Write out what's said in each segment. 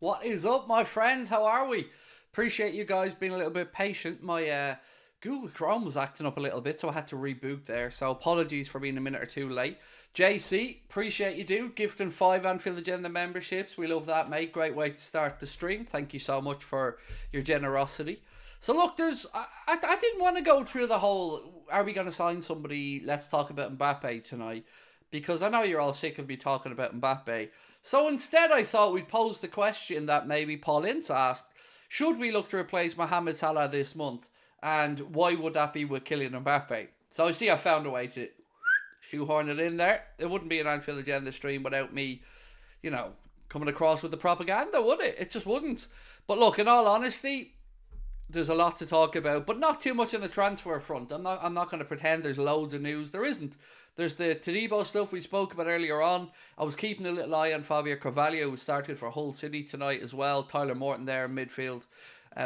What is up, my friends? How are we? Appreciate you guys being a little bit patient. My Google Chrome was acting up a little bit, so I had to reboot there. So apologies for being a minute or two late. JC, appreciate you, dude. Gifting 5 Anfield Agenda memberships. We love that, mate. Great way to start the stream. Thank you so much for your generosity. So look, I didn't want to go through the whole, are we going to sign somebody, let's talk about Mbappe tonight, because I know you're all sick of me talking about Mbappe. So instead I thought we'd pose the question that maybe Paul Ince asked, should we look to replace Mohamed Salah this month? And why would that be with Kylian Mbappe? So I see I found a way to shoehorn it in there. It wouldn't be an Anfield Agenda stream without me, coming across with the propaganda, would it? It just wouldn't. But look, in all honesty, there's a lot to talk about, but not too much on the transfer front. I'm not going to pretend there's loads of news. There isn't. There's the Todibo stuff we spoke about earlier on. I was keeping a little eye on Fabio Carvalho, who started for Hull City tonight as well. Tyler Morton there in midfield,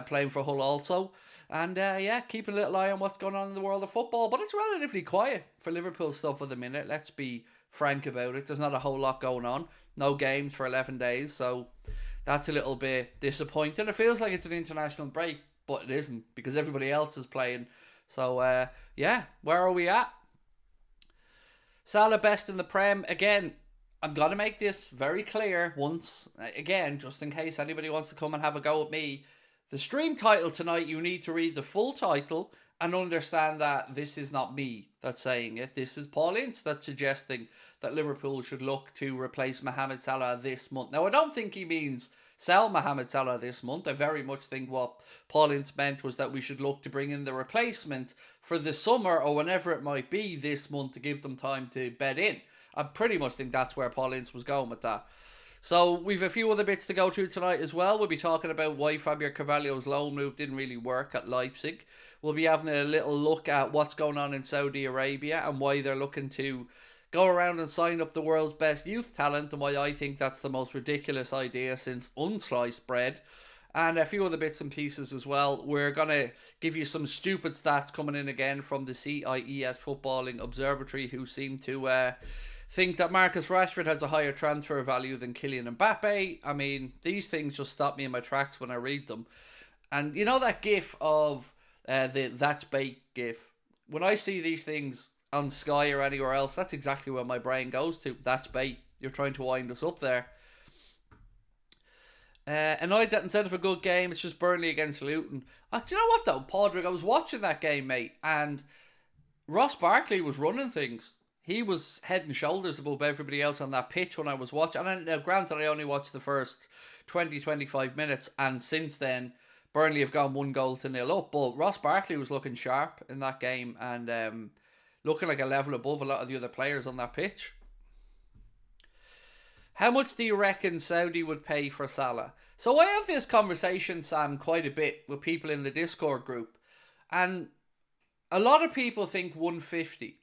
playing for Hull also. And keeping a little eye on what's going on in the world of football. But it's relatively quiet for Liverpool stuff at the minute. Let's be frank about it. There's not a whole lot going on. No games for 11 days. So that's a little bit disappointing. It feels like it's an international break, but it isn't, because everybody else is playing. So, where are we at? Salah best in the Prem. Again, I'm going to make this very clear once. Again, just in case anybody wants to come and have a go at me. The stream title tonight, you need to read the full title and understand that this is not me that's saying it. This is Paul Ince that's suggesting that Liverpool should look to replace Mohamed Salah this month. Now, I don't think he means sell Mohamed Salah this month. I very much think what Paul Ince meant was that we should look to bring in the replacement for the summer or whenever it might be this month to give them time to bed in. I pretty much think that's where Paul Ince was going with that. So we've a few other bits to go through tonight as well. We'll be talking about why Fabio Carvalho's loan move didn't really work at Leipzig. We'll be having a little look at what's going on in Saudi Arabia and why they're looking to go around and sign up the world's best youth talent, and why I think that's the most ridiculous idea since unsliced bread. And a few other bits and pieces as well. We're going to give you some stupid stats coming in again from the CIES Footballing Observatory, who seem to think that Marcus Rashford has a higher transfer value than Kylian Mbappe. I mean, these things just stop me in my tracks when I read them. And you know that gif of the That's Bait gif? When I see these things on Sky or anywhere else, that's exactly where my brain goes to. That's bait. You're trying to wind us up there. Annoyed that instead of a good game, it's just Burnley against Luton. Do you know what though, Padraig? I was watching that game, mate, and Ross Barkley was running things. He was head and shoulders above everybody else on that pitch when I was watching. And now, granted, I only watched the first 20-25 minutes, and since then, Burnley have gone 1-0 up. But Ross Barkley was looking sharp in that game and looking like a level above a lot of the other players on that pitch. How much do you reckon Saudi would pay for Salah? So I have this conversation, Sam, quite a bit with people in the Discord group. And a lot of people think 150.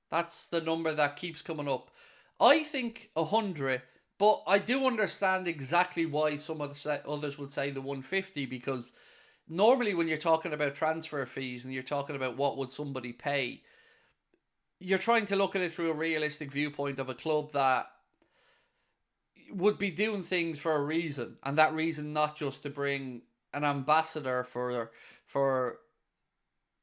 That's the number that keeps coming up. I think 100, but I do understand exactly why some of the others would say the 150, because normally when you're talking about transfer fees and you're talking about what would somebody pay, you're trying to look at it through a realistic viewpoint of a club that would be doing things for a reason, and that reason not just to bring an ambassador for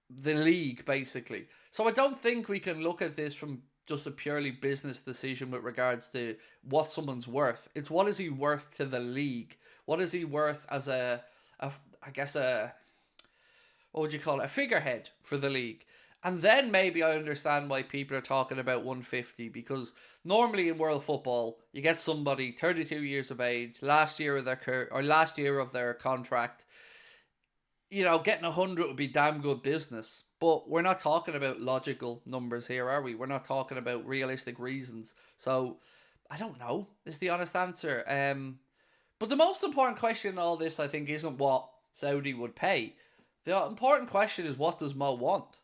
the league, basically. So I don't think we can look at this from just a purely business decision with regards to what someone's worth. It's what is he worth to the league? What is he worth as a what would you call it? A figurehead for the league. And then maybe I understand why people are talking about 150, because normally in world football, you get somebody 32 years of age, last year of their contract. Getting 100 would be damn good business. But we're not talking about logical numbers here, are we? We're not talking about realistic reasons. So, I don't know, is the honest answer. But the most important question in all this, I think, isn't what Saudi would pay. The important question is, what does Mo want?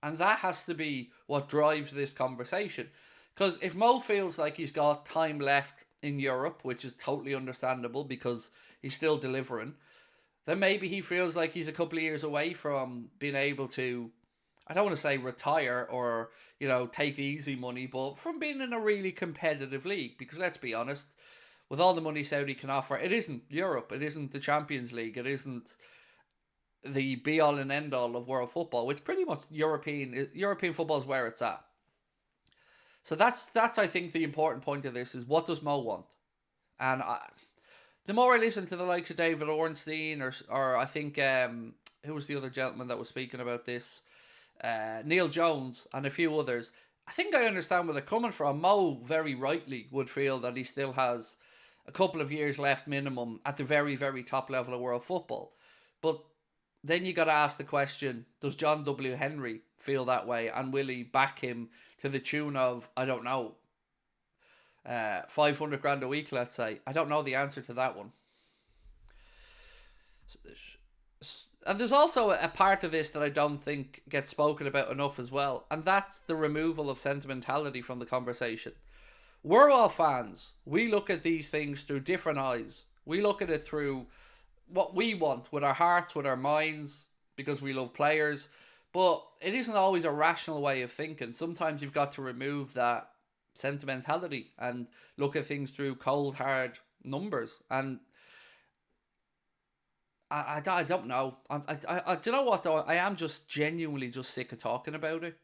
And that has to be what drives this conversation. Because if Mo feels like he's got time left in Europe, which is totally understandable because he's still delivering, then maybe he feels like he's a couple of years away from being able to, I don't want to say retire or, take the easy money, but from being in a really competitive league. Because let's be honest, with all the money Saudi can offer, it isn't Europe, it isn't the Champions League, it isn't the be all and end all of world football. It's pretty much European football is where it's at. So that's I think the important point of this is, what does Mo want? And the more I listen to the likes of David Ornstein or I think who was the other gentleman that was speaking about this, Neil Jones and a few others, I think I understand where they're coming from. Mo very rightly would feel that he still has a couple of years left minimum at the very, very top level of world football. But then you got to ask the question, does John W. Henry feel that way, and will he back him to the tune of, I don't know, 500 grand a week, let's say? I don't know the answer to that one. And there's also a part of this that I don't think gets spoken about enough as well, and that's the removal of sentimentality from the conversation. We're all fans. We look at these things through different eyes. We look at it through what we want, with our hearts, with our minds, because we love players. But it isn't always a rational way of thinking. Sometimes you've got to remove that sentimentality and look at things through cold, hard numbers. And I don't know. Do you know what, though? I am just genuinely just sick of talking about it,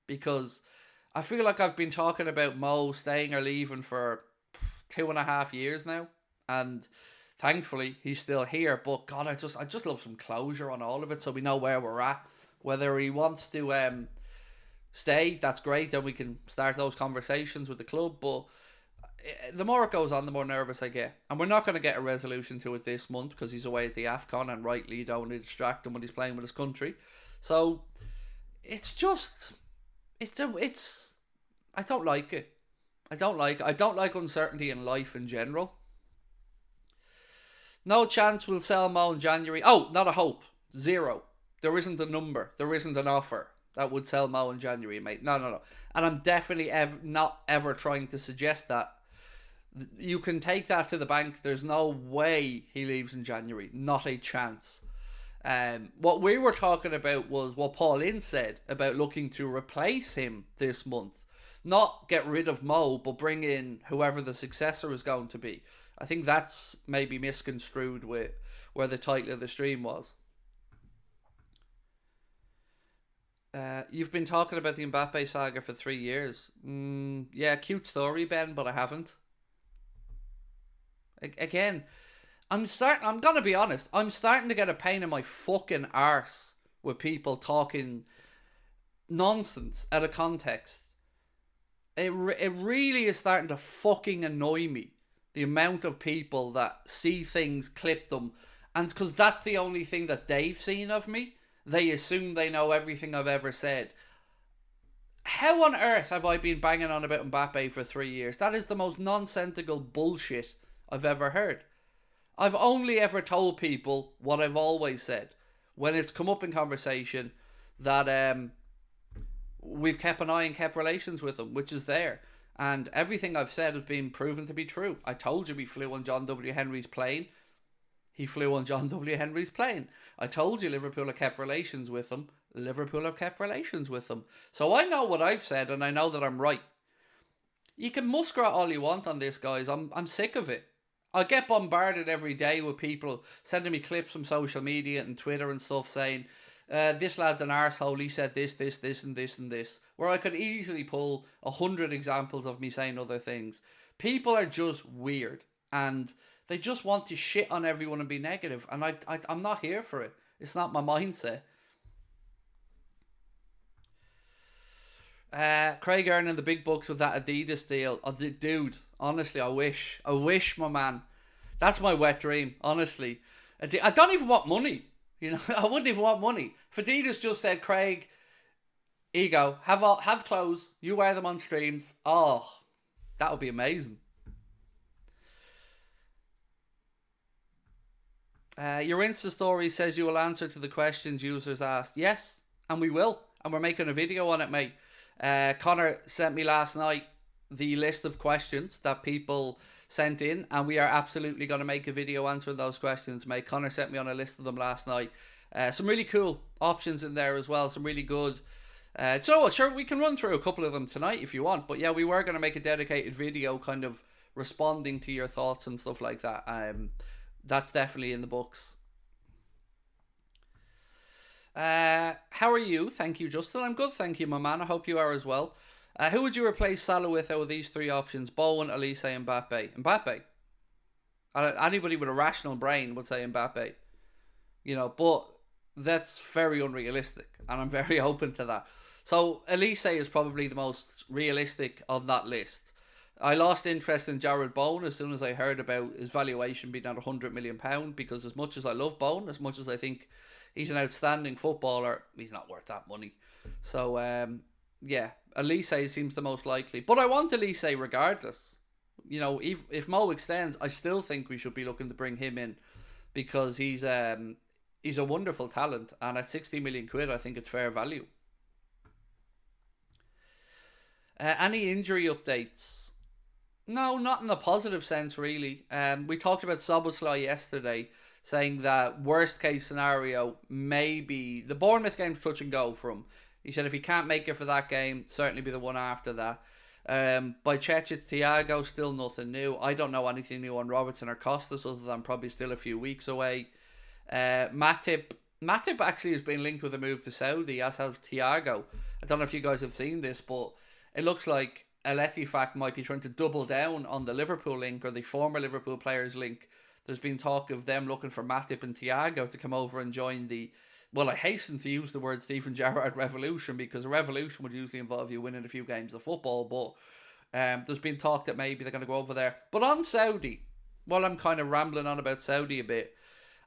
because I feel like I've been talking about Mo staying or leaving for 2.5 years now, and thankfully he's still here. But God, I just love some closure on all of it, so we know where we're at. Whether he wants to stay, that's great. Then we can start those conversations with the club. But the more it goes on, the more nervous I get. And we're not going to get a resolution to it this month because he's away at the AFCON, and rightly you don't want to distract him when he's playing with his country. So it's just, I don't like it. I don't like uncertainty in life in general. No chance we'll sell Mo in January. Oh, not a hope. Zero. There isn't a number. There isn't an offer that would sell Mo in January, mate. No. And I'm definitely not ever trying to suggest that. You can take that to the bank. There's no way he leaves in January. Not a chance. What we were talking about was what Paul Ince said about looking to replace him this month. Not get rid of Mo, but bring in whoever the successor is going to be. I think that's maybe misconstrued with where the title of the stream was. You've been talking about the Mbappe saga for 3 years. Yeah, cute story, Ben, but I haven't. Again, I'm gonna be honest, I'm starting to get a pain in my fucking arse with people talking nonsense out of context. It really is starting to fucking annoy me, the amount of people that see things, clip them, and because that's the only thing that they've seen of me, they assume they know everything I've ever said. How on earth have I been banging on about Mbappe for 3 years? That is the most nonsensical bullshit I've ever heard. I've only ever told people what I've always said when it's come up in conversation, that we've kept an eye and kept relations with him, which is there. And everything I've said has been proven to be true. I told you we flew on John W. Henry's plane. He flew on John W. Henry's plane. I told you Liverpool have kept relations with him. Liverpool have kept relations with him. So I know what I've said, and I know that I'm right. You can muskrat all you want on this, guys. I'm sick of it. I get bombarded every day with people sending me clips from social media and Twitter and stuff saying, this lad's an arsehole, he said this, and this. Where I could easily pull 100 examples of me saying other things. People are just weird, and they just want to shit on everyone and be negative, and I'm not here for it. It's not my mindset. Craig earning the big bucks with that Adidas deal. Oh, dude, honestly, I wish, my man. That's my wet dream, honestly. I don't even want money. You know, I wouldn't even want money. If Adidas just said, Craig, here you go, have clothes, you wear them on streams. Oh, that would be amazing. Your Insta story says you will answer to the questions users asked. Yes, and we will. And we're making a video on it, mate. Connor sent me last night the list of questions that people sent in, and we are absolutely going to make a video answering those questions, mate. Connor sent me on a list of them last night. Some really cool options in there as well. Some really good. So sure, we can run through a couple of them tonight if you want. But yeah, we were going to make a dedicated video kind of responding to your thoughts and stuff like that. That's definitely in the books. How are you? Thank you, Justin. I'm good, thank you, my man. I hope you are as well. Who would you replace Salah with out of these three options? Bowen, Elise, and Mbappe. Mbappe. Anybody with a rational brain would say Mbappe. But that's very unrealistic, and I'm very open to that. So Elise is probably the most realistic of that list. I lost interest in Jared Bowen as soon as I heard about his valuation being at £100 million, because as much as I love Bowen, as much as I think he's an outstanding footballer, he's not worth that money. So, yeah, Elise seems the most likely. But I want Elise regardless. If Mo extends, I still think we should be looking to bring him in, because he's a wonderful talent, and at 60 million quid, I think it's fair value. Any injury updates? No, not in the positive sense, really. We talked about SALAH yesterday, saying that worst case scenario, maybe the Bournemouth game's touch and go for him. He said if he can't make it for that game, certainly be the one after that. By Chechic, Thiago, still nothing new. I don't know anything new on Robertson or Costas, other than probably still a few weeks away. Matip actually has been linked with a move to Saudi, as has Thiago. I don't know if you guys have seen this, but it looks like El Ettifaq might be trying to double down on the Liverpool link, or the former Liverpool players link. There's been talk of them looking for Matip and Thiago to come over and join the, well, I hasten to use the word Stephen Gerrard revolution, because a revolution would usually involve you winning a few games of football, but there's been talk that maybe they're going to go over there. But on Saudi, while I'm kind of rambling on about Saudi a bit,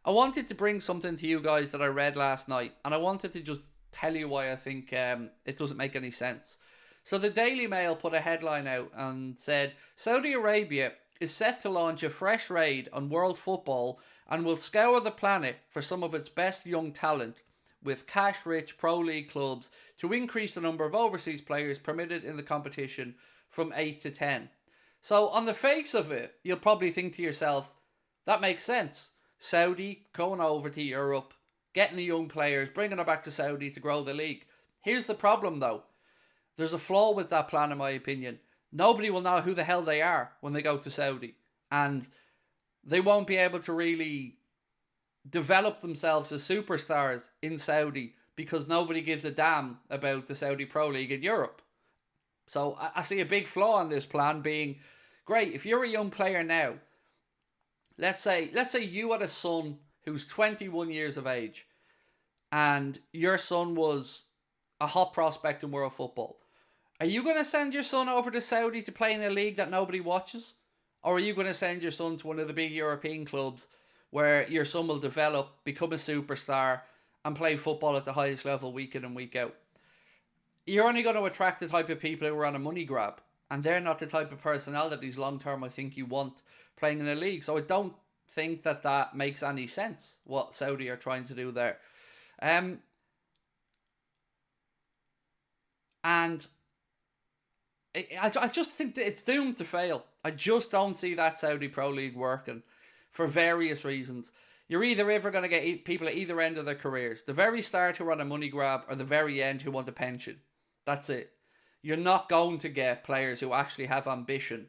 I wanted to bring something to you guys that I read last night, and I wanted to just tell you why I think it doesn't make any sense. So the Daily Mail put a headline out and said, Saudi Arabia is set to launch a fresh raid on world football and will scour the planet for some of its best young talent, with cash-rich Pro League clubs, to increase the number of overseas players permitted in the competition from 8 to 10. So on the face of it, you'll probably think to yourself, that makes sense. Saudi going over to Europe, getting the young players, bringing them back to Saudi to grow the league. Here's the problem though. There's a flaw with that plan, in my opinion. Nobody will know who the hell they are when they go to Saudi. And they won't be able to really develop themselves as superstars in Saudi, because nobody gives a damn about the Saudi Pro League in Europe. So I see a big flaw in this plan, being, great, if you're a young player now, let's say you had a son who's 21 years of age, and your son was a hot prospect in world football. Are you going to send your son over to Saudi to play in a league that nobody watches? Or are you going to send your son to one of the big European clubs where your son will develop, become a superstar, and play football at the highest level week in and week out? You're only going to attract the type of people who are on a money grab, and they're not the type of personalities long term I think you want playing in a league. So I don't think that makes any sense, what Saudi are trying to do there. And I just think that it's doomed to fail. I just don't see that Saudi Pro League working for various reasons. You're either ever going to get people at either end of their careers. The very start who are on a money grab, or the very end who want a pension. That's it. You're not going to get players who actually have ambition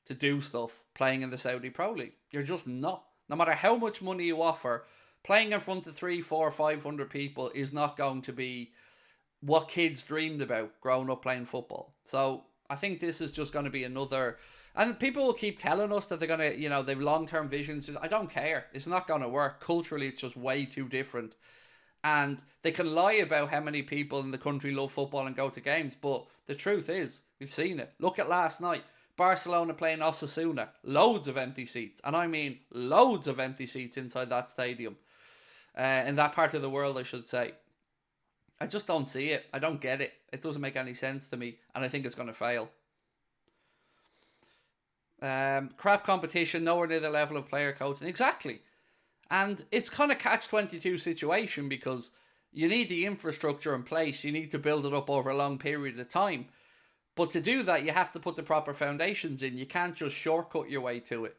to do stuff playing in the Saudi Pro League. You're just not. No matter how much money you offer, playing in front of 300, 400, 500 people is not going to be what kids dreamed about growing up playing football. So I think this is just going to be another, and people will keep telling us that they're going to, they've long-term visions. I don't care. It's not going to work. Culturally, it's just way too different. And they can lie about how many people in the country love football and go to games, but the truth is, we've seen it. Look at last night. Barcelona playing Osasuna. Loads of empty seats. And I mean loads of empty seats inside that stadium. In that part of the world, I should say. I just don't see it. I don't get it. It doesn't make any sense to me. And I think it's going to fail. Crap competition, nowhere near the level of player coaching. Exactly. And it's kind of catch-22 situation, because you need the infrastructure in place. You need to build it up over a long period of time. But to do that, you have to put the proper foundations in. You can't just shortcut your way to it.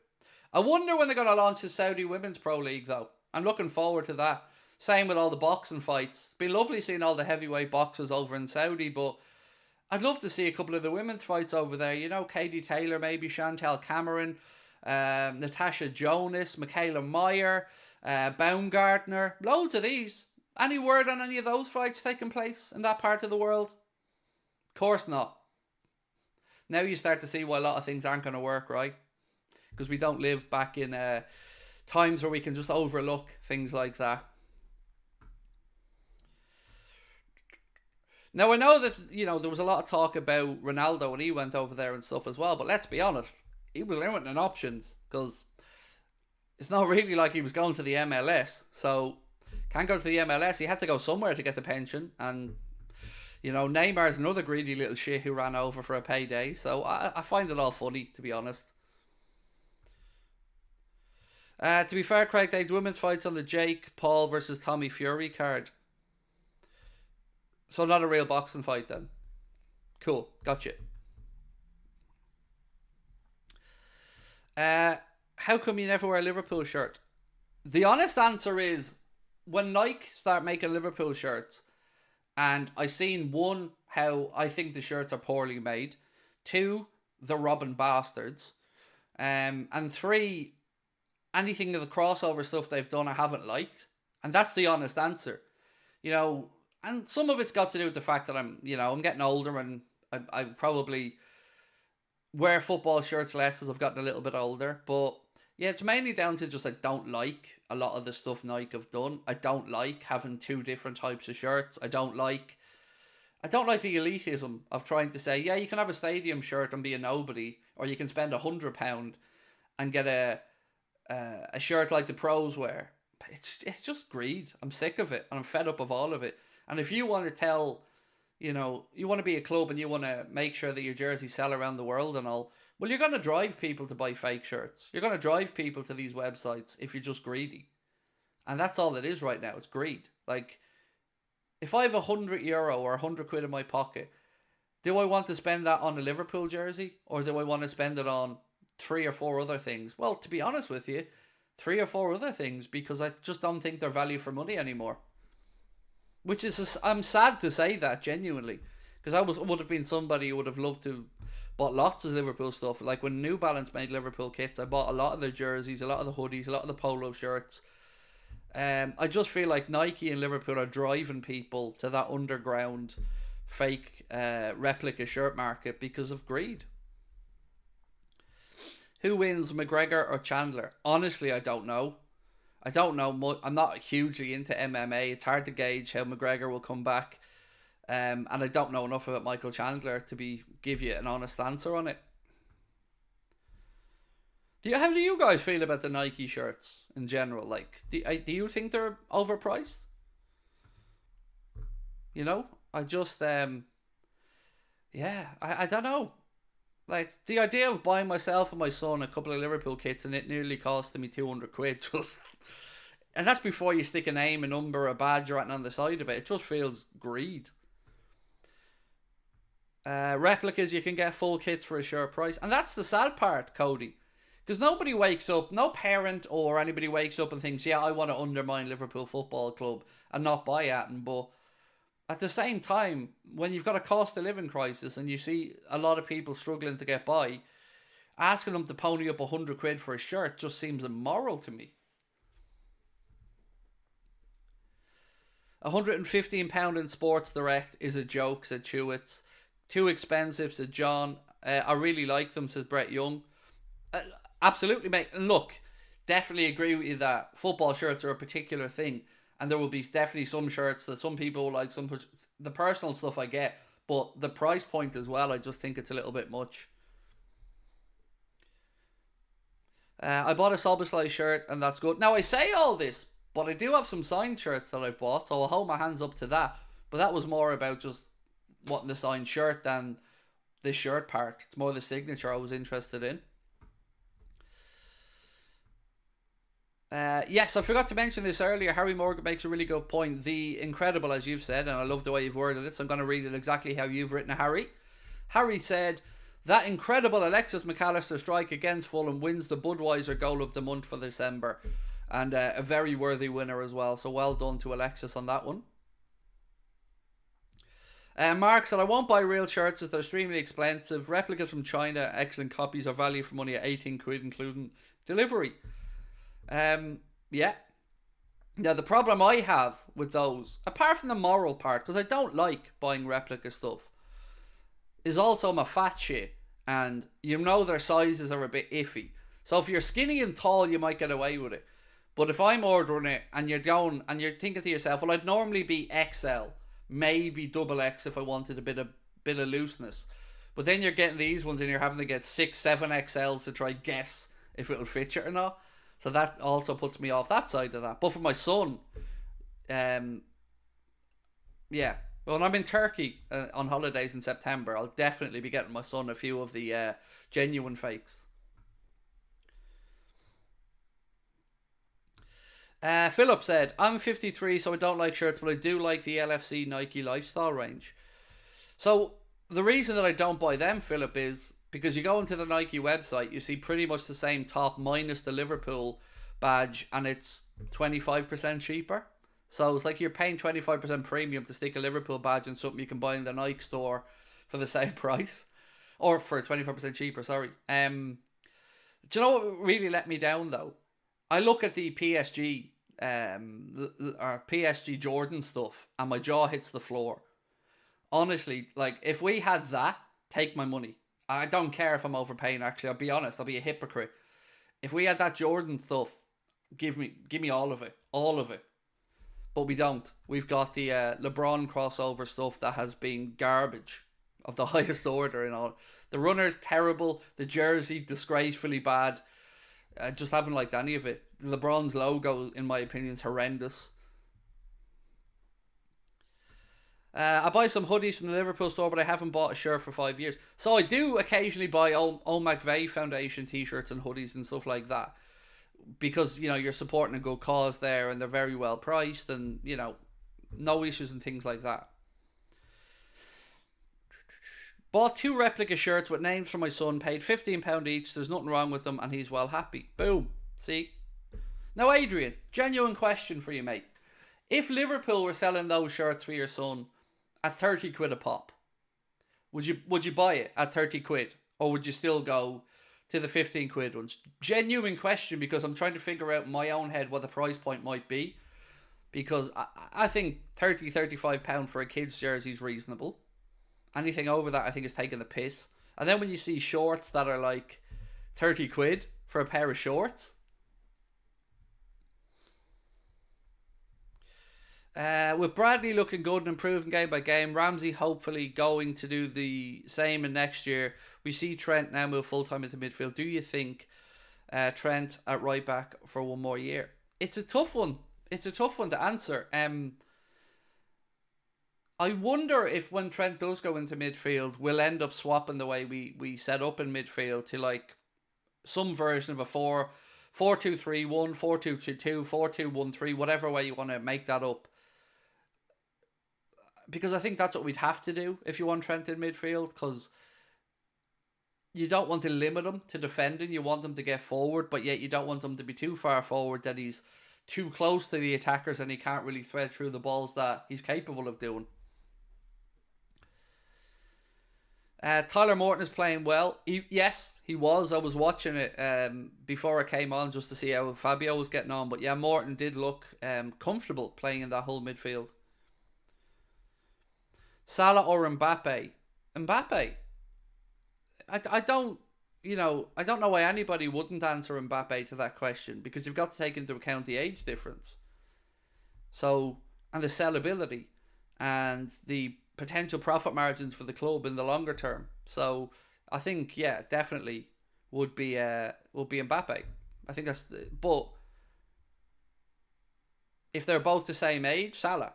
I wonder when they're going to launch the Saudi Women's Pro League, though. I'm looking forward to that. Same with all the boxing fights. It's been lovely seeing all the heavyweight boxers over in Saudi, but I'd love to see a couple of the women's fights over there. You know, Katie Taylor, maybe Chantel Cameron, Natasha Jonas, Michaela Meyer, Baumgartner. Loads of these. Any word on any of those fights taking place in that part of the world? Of course not. Now you start to see why a lot of things aren't going to work, right? Because we don't live back in times where we can just overlook things like that. Now I know that, you know, there was a lot of talk about Ronaldo when he went over there and stuff as well, but let's be honest, he was limiting options because it's not really like he was going to the MLS. So can't go to the MLS. He had to go somewhere to get the pension, and you know, Neymar's another greedy little shit who ran over for a payday. So I find it all funny, to be honest. To be fair, Craig, they had women's fights on the Jake Paul versus Tommy Fury card. So not a real boxing fight then. Cool, gotcha. How come you never wear a Liverpool shirt? The honest answer is, when Nike start making Liverpool shirts, and I seen one, how I think the shirts are poorly made. Two, they're robbing bastards. And three, anything of the crossover stuff they've done I haven't liked. And that's the honest answer. You know, and some of it's got to do with the fact that I'm getting older, and I probably wear football shirts less as I've gotten a little bit older. But yeah, it's mainly down to just I don't like a lot of the stuff Nike have done. I don't like having two different types of shirts. I don't like the elitism of trying to say, yeah, you can have a stadium shirt and be a nobody, or you can spend £100 and get a shirt like the pros wear. It's just greed. I'm sick of it, and I'm fed up of all of it. And if you want to tell, you know, you want to be a club and you want to make sure that your jerseys sell around the world and all, well, you're going to drive people to buy fake shirts. You're going to drive people to these websites if you're just greedy. And that's all it is right now. It's greed. Like, if I have €100 or £100 in my pocket, do I want to spend that on a Liverpool jersey, or do I want to spend it on 3 or 4 other things? Well, to be honest with you, 3 or 4 other things, because I just don't think they're value for money anymore. Which is, I'm sad to say that, genuinely, because I would have been somebody who would have loved to bought lots of Liverpool stuff. Like when New Balance made Liverpool kits, I bought a lot of their jerseys, a lot of the hoodies, a lot of the polo shirts. I just feel like Nike and Liverpool are driving people to that underground fake replica shirt market because of greed. Who wins, McGregor or Chandler? Honestly, I don't know. I don't know much. I'm not hugely into MMA. It's hard to gauge how McGregor will come back. And I don't know enough about Michael Chandler to give you an honest answer on it. How do you guys feel about the Nike shirts in general? Like, do you think they're overpriced? You know, I just, I don't know. Like, the idea of buying myself and my son a couple of Liverpool kits and it nearly costed me £200 just... And that's before you stick a name, a number, a badge or anything on the side of it. It just feels greed. Replicas, you can get full kits for a shirt price. And that's the sad part, Cody. Because nobody wakes up, no parent or anybody wakes up and thinks, yeah, I want to undermine Liverpool Football Club and not buy at them. But at the same time, when you've got a cost of living crisis and you see a lot of people struggling to get by, asking them to pony up £100 for a shirt just seems immoral to me. £115 in Sports Direct is a joke, said Chewits. Too expensive, said John. I really like them, said Brett Young. Absolutely, mate. And look, definitely agree with you that football shirts are a particular thing. And there will be definitely some shirts that some people like, the personal stuff I get. But the price point as well, I just think it's a little bit much. I bought a Soboslai shirt and that's good. Now I say all this, but I do have some signed shirts that I've bought, so I'll hold my hands up to that. But that was more about just wanting the signed shirt than the shirt part. It's more the signature I was interested in. Yes, I forgot to mention this earlier. Harry Morgan makes a really good point. The incredible, as you've said, and I love the way you've worded it, so I'm going to read it exactly how you've written it, Harry. Harry said, that incredible Alexis McAllister strike against Fulham wins the Budweiser goal of the month for December. And a very worthy winner as well. So well done to Alexis on that one. Mark said, I won't buy real shirts as they're extremely expensive. Replicas from China, excellent copies are value for money at 18 quid, including delivery. Yeah. Now, the problem I have with those, apart from the moral part, because I don't like buying replica stuff, is also my fat shit. And you know their sizes are a bit iffy. So if you're skinny and tall, you might get away with it. But if I'm ordering it and you're going and you're thinking to yourself, well, I'd normally be XL, maybe double X if I wanted a bit of looseness. But then you're getting these ones and you're having to get 6, 7 XLs to try guess if it'll fit you or not. So that also puts me off that side of that. But for my son, yeah. When I'm in Turkey on holidays in September, I'll definitely be getting my son a few of the genuine fakes. Philip said, I'm 53, so I don't like shirts, but I do like the LFC Nike lifestyle range. So the reason that I don't buy them, Philip, is because you go into the Nike website, you see pretty much the same top minus the Liverpool badge, and it's 25% cheaper. So it's like you're paying 25% premium to stick a Liverpool badge in something you can buy in the Nike store for the same price. Or for 25% cheaper, sorry. Do you know what really let me down, though? I look at the PSG, or PSG Jordan stuff, and my jaw hits the floor. Honestly, like, if we had that, take my money. I don't care if I'm overpaying, actually. I'll be honest, I'll be a hypocrite. If we had that Jordan stuff, give me all of it. All of it. But we don't. We've got the LeBron crossover stuff that has been garbage of the highest order and all. The runner's terrible. The jersey, disgracefully bad. Just haven't liked any of it. LeBron's logo, in my opinion, is horrendous. I buy some hoodies from the Liverpool store, but I haven't bought a shirt for 5 years. So I do occasionally buy Old McVeigh Foundation t-shirts and hoodies and stuff like that. Because, you know, you're supporting a good cause there and they're very well priced and, you know, no issues and things like that. Bought 2 replica shirts with names for my son, paid £15 each, there's nothing wrong with them and he's well happy. Boom. See? Now, Adrian, genuine question for you, mate. If Liverpool were selling those shirts for your son at 30 quid a pop, would you buy it at 30 quid? Or would you still go to the 15 quid ones? Genuine question, because I'm trying to figure out in my own head what the price point might be. Because I think £30-35 for a kid's jersey is reasonable. Anything over that I think is taking the piss. And then when you see shorts that are like 30 quid for a pair of shorts. With Bradley looking good and improving game by game, Ramsey hopefully going to do the same in next year. We see Trent now move full-time into midfield. Do you think Trent at right back for one more year? It's a tough one. It's a tough one to answer. I wonder if when Trent does go into midfield, we'll end up swapping the way we set up in midfield to like some version of a 4-2-3-1, 4-2-2-2, 4-2-1-3, whatever way you want to make that up. Because I think that's what we'd have to do if you want Trent in midfield, because you don't want to limit him to defending. You want him to get forward, but yet you don't want him to be too far forward that he's too close to the attackers and he can't really thread through the balls that he's capable of doing. Tyler Morton is playing well. Yes, he was. I was watching it before I came on just to see how Fabio was getting on. But yeah, Morton did look comfortable playing in that whole midfield. Salah or Mbappe? Mbappe. I don't know why anybody wouldn't answer Mbappe to that question, because you've got to take into account the age difference. So, and the sellability and the potential profit margins for the club in the longer term. So I think, yeah, definitely would be Mbappe. I think that's but if they're both the same age, Salah.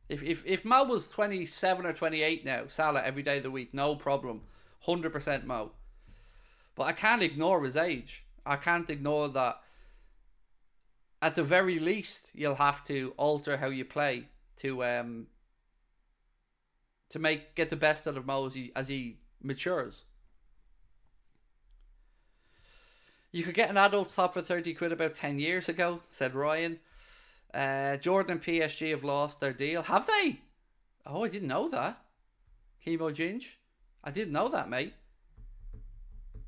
If Mo was 27 or 28 now, Salah every day of the week, no problem. 100% Mo. But I can't ignore his age. I can't ignore that at the very least you'll have to alter how you play to get the best out of Mo as he matures. You could get an adult top for 30 quid about 10 years ago, said Ryan. Jordan and PSG have lost their deal. Have they? Oh, I didn't know that. Chemo Ginge. I didn't know that, mate.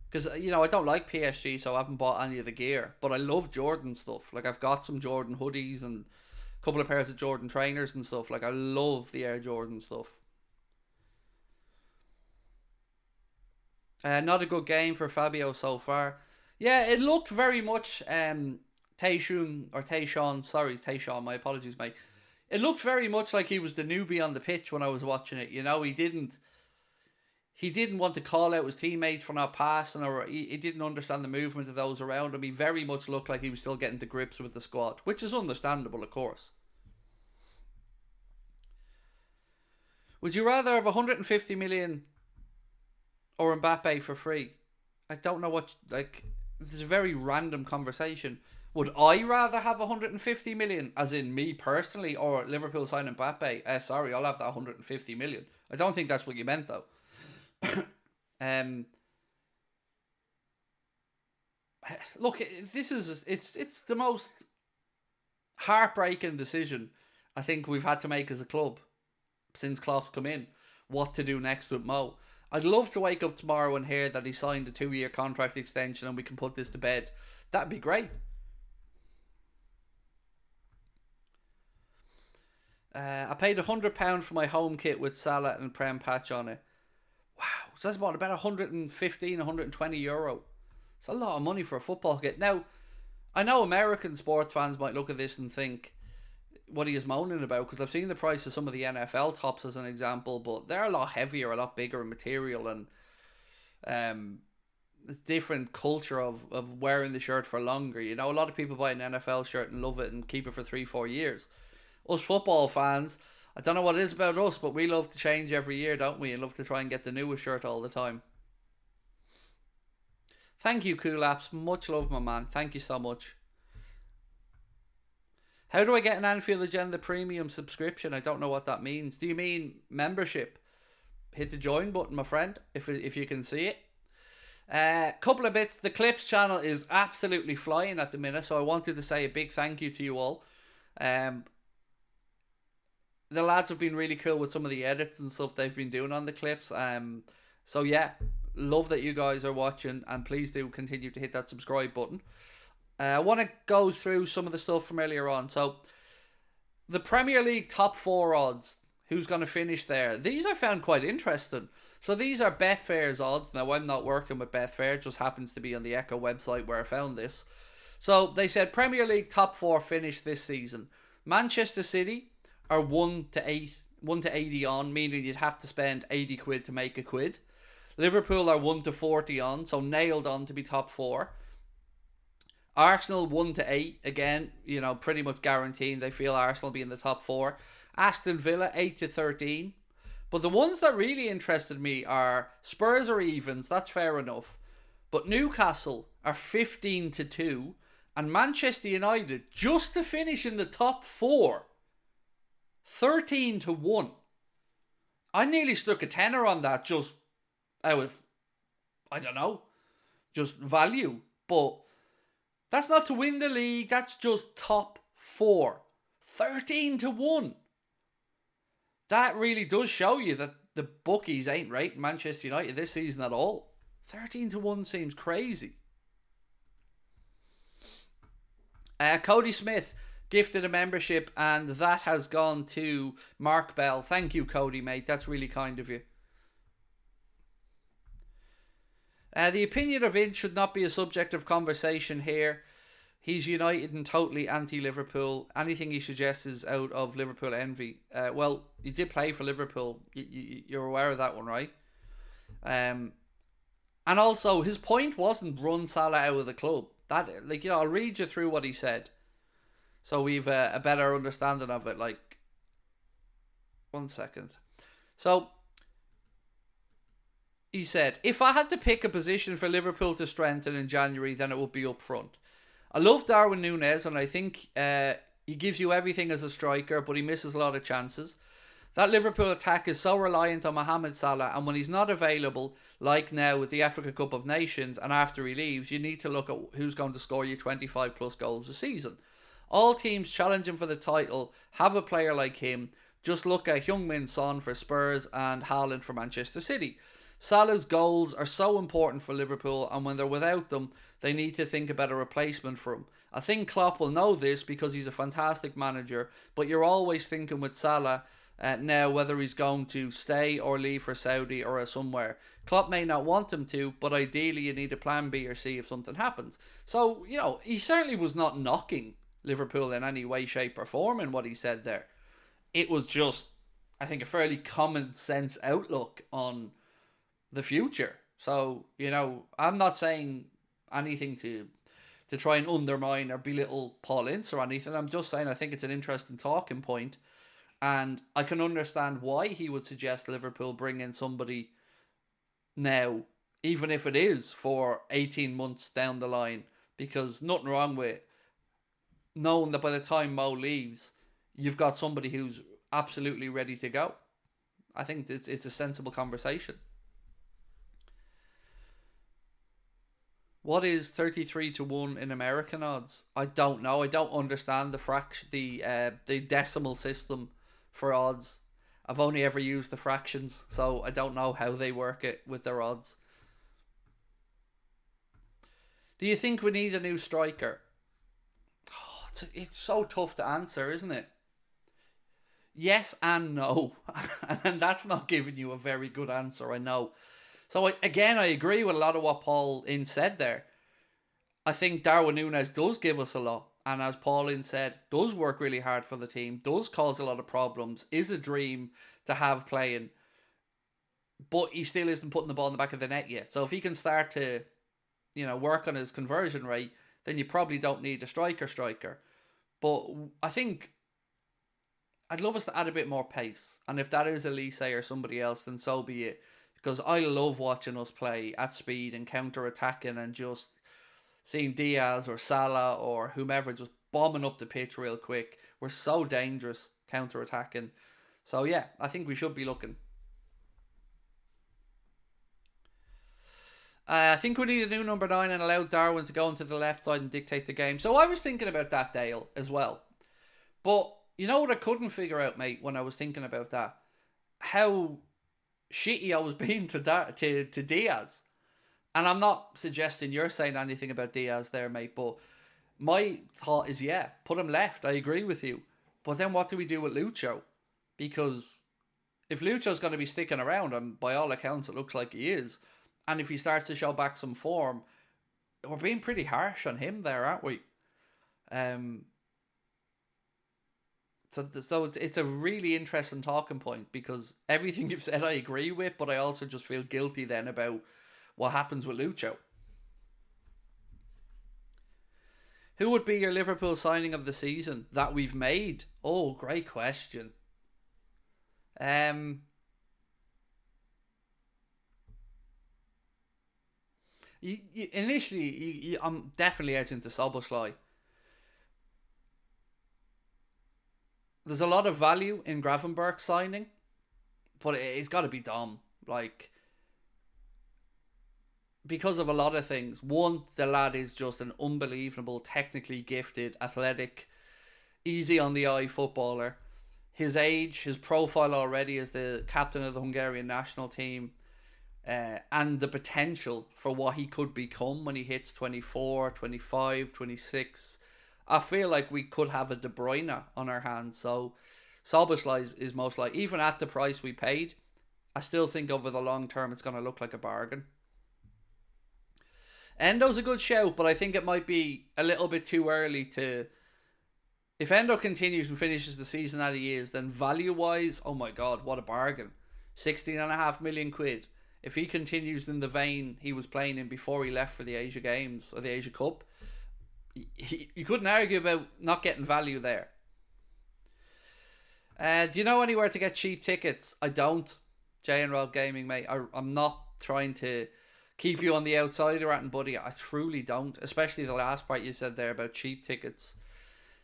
Because, I don't like PSG, so I haven't bought any of the gear. But I love Jordan stuff. Like, I've got some Jordan hoodies and a couple of pairs of Jordan trainers and stuff. Like, I love the Air Jordan stuff. Not a good game for Fabio so far. Yeah, it looked very much Tayshaun, my apologies, mate. It looked very much like he was the newbie on the pitch when I was watching it. He didn't want to call out his teammates for not passing, or he didn't understand the movement of those around him. He very much looked like he was still getting to grips with the squad, which is understandable, of course. Would you rather have 150 million or Mbappe for free? I don't know what, this is a very random conversation. Would I rather have 150 million, as in me personally, or Liverpool signing Mbappe? Sorry, I'll have that 150 million. I don't think that's what you meant, though. Look, it's the most heartbreaking decision I think we've had to make as a club since Klopp's come in. What to do next with Mo? I'd love to wake up tomorrow and hear that he signed a 2-year contract extension and we can put this to bed. That'd be great. I paid £100 for my home kit with Salah and Prem patch on it. Wow, so that's about 115, 120 euro. It's a lot of money for a football kit. Now, I know American sports fans might look at this and think what he is moaning about, because I've seen the price of some of the NFL tops as an example, but they're a lot heavier, a lot bigger in material, and it's different culture of wearing the shirt for longer. A lot of people buy an NFL shirt and love it and keep it for 3-4 years. Us football fans, I don't know what it is about us, but we love to change every year, don't we? And love to try and get the newest shirt all the time. Thank you, Cool Apps. Much love, my man. Thank you so much. How do I get an Anfield Agenda premium subscription? I don't know what that means. Do you mean membership? Hit the join button, my friend, if you can see it. Couple of bits. The Clips channel is absolutely flying at the minute, so I wanted to say a big thank you to you all. The lads have been really cool with some of the edits and stuff they've been doing on the clips. So yeah, love that you guys are watching, and please do continue to hit that subscribe button. I want to go through some of the stuff from earlier on. So the Premier League top 4 odds, who's going to finish there? These I found quite interesting. So these are Betfair's odds. Now, I'm not working with Betfair, it just happens to be on the Echo website where I found this. So they said Premier League top 4 finish this season. Manchester City are 1 to 80 on, meaning you'd have to spend 80 quid to make a quid. Liverpool are 1 to 40 on, so nailed on to be top 4. Arsenal 1 to 8, again, pretty much guaranteeing they feel Arsenal will be in the top 4. Aston Villa 8 to 13. But the ones that really interested me are Spurs or evens, that's fair enough. But Newcastle are 15 to 2, and Manchester United, just to finish in the top 4, 13 to 1. I nearly stuck a tenner on that, just out of, I don't know, just value. But that's not to win the league, that's just top 4. 13 to 1. That really does show you that the bookies ain't rating Manchester United this season at all. 13 to 1 seems crazy. Cody Smith gifted a membership, and that has gone to Mark Bell. Thank you, Cody, mate. That's really kind of you. The opinion of Ince should not be a subject of conversation here. He's United and totally anti-Liverpool. Anything he suggests is out of Liverpool envy. Well, he did play for Liverpool. You're aware of that one, right? And also, his point wasn't run Salah out of the club. That, I'll read you through what he said, so we've a better understanding of it. 1 second. So he said, if I had to pick a position for Liverpool to strengthen in January, then it would be up front. I love Darwin Núñez, and I think he gives you everything as a striker, but he misses a lot of chances. That Liverpool attack is so reliant on Mohamed Salah, and when he's not available, like now with the Africa Cup of Nations, and after he leaves, you need to look at who's going to score you 25 plus goals a season. All teams challenging for the title have a player like him. Just look at Heung-min Son for Spurs and Haaland for Manchester City. Salah's goals are so important for Liverpool, and when they're without them, they need to think about a replacement for him. I think Klopp will know this because he's a fantastic manager, but you're always thinking with Salah now whether he's going to stay or leave for Saudi or somewhere. Klopp may not want him to, but ideally you need a plan B or C if something happens. So, he certainly was not knocking Liverpool in any way, shape or form in what he said there. It was just, I think, a fairly common sense outlook on the future. So, I'm not saying anything to try and undermine or belittle Paul Ince or anything. I'm just saying I think it's an interesting talking point, and I can understand why he would suggest Liverpool bring in somebody now, even if it is for 18 months down the line, because nothing wrong with knowing that by the time Mo leaves, you've got somebody who's absolutely ready to go. I think it's a sensible conversation. What is 33-1 in American odds? I don't know. I don't understand the decimal system for odds. I've only ever used the fractions, so I don't know how they work it with their odds. Do you think we need a new striker? Oh, it's so tough to answer, isn't it? Yes and no. And that's not giving you a very good answer, I know. So again, I agree with a lot of what Paul Ince said there. I think Darwin Núñez does give us a lot. And as Paul Ince said, does work really hard for the team, does cause a lot of problems, is a dream to have playing. But he still isn't putting the ball in the back of the net yet. So if he can start to, work on his conversion rate, then you probably don't need a striker. But I think I'd love us to add a bit more pace. And if that is Elise or somebody else, then so be it. Because I love watching us play at speed and counter-attacking and just seeing Diaz or Salah or whomever just bombing up the pitch real quick. We're so dangerous counter-attacking. So yeah, I think we should be looking. I think we need a new number 9 and allow Darwin to go into the left side and dictate the game. So I was thinking about that, Dale, as well. But you know what I couldn't figure out, mate, when I was thinking about that? How shitty I was being to Diaz. And I'm not suggesting you're saying anything about Diaz there, mate, but my thought is, yeah, put him left. I agree with you. But then what do we do with Lucho? Because if Lucho's going to be sticking around, and by all accounts it looks like he is, and if he starts to show back some form, we're being pretty harsh on him there, aren't we? So it's a really interesting talking point, because everything you've said I agree with, but I also just feel guilty then about what happens with Lucho. Who would be your Liverpool signing of the season that we've made? Oh, great question. Initially, I'm definitely edging to SALAH. There's a lot of value in Gravenberch signing, but it's got to be Dom. Because of a lot of things. One, the lad is just an unbelievable, technically gifted, athletic, easy on the eye footballer. His age, his profile already as the captain of the Hungarian national team, and the potential for what he could become when he hits 24, 25, 26. I feel like we could have a De Bruyne on our hands. So SALAH is most likely, even at the price we paid, I still think over the long term it's going to look like a bargain. Endo's a good shout, but I think it might be a little bit too early to... If Endo continues and finishes the season that he is, then value-wise, oh my God, what a bargain. 16.5 million quid. If he continues in the vein he was playing in before he left for the Asia Games, or the Asia Cup, you couldn't argue about not getting value there. Do you know anywhere to get cheap tickets? I don't. J and Rob Gaming, mate. I'm not trying to keep you on the outside or anything, buddy. I truly don't. Especially the last part you said there about cheap tickets.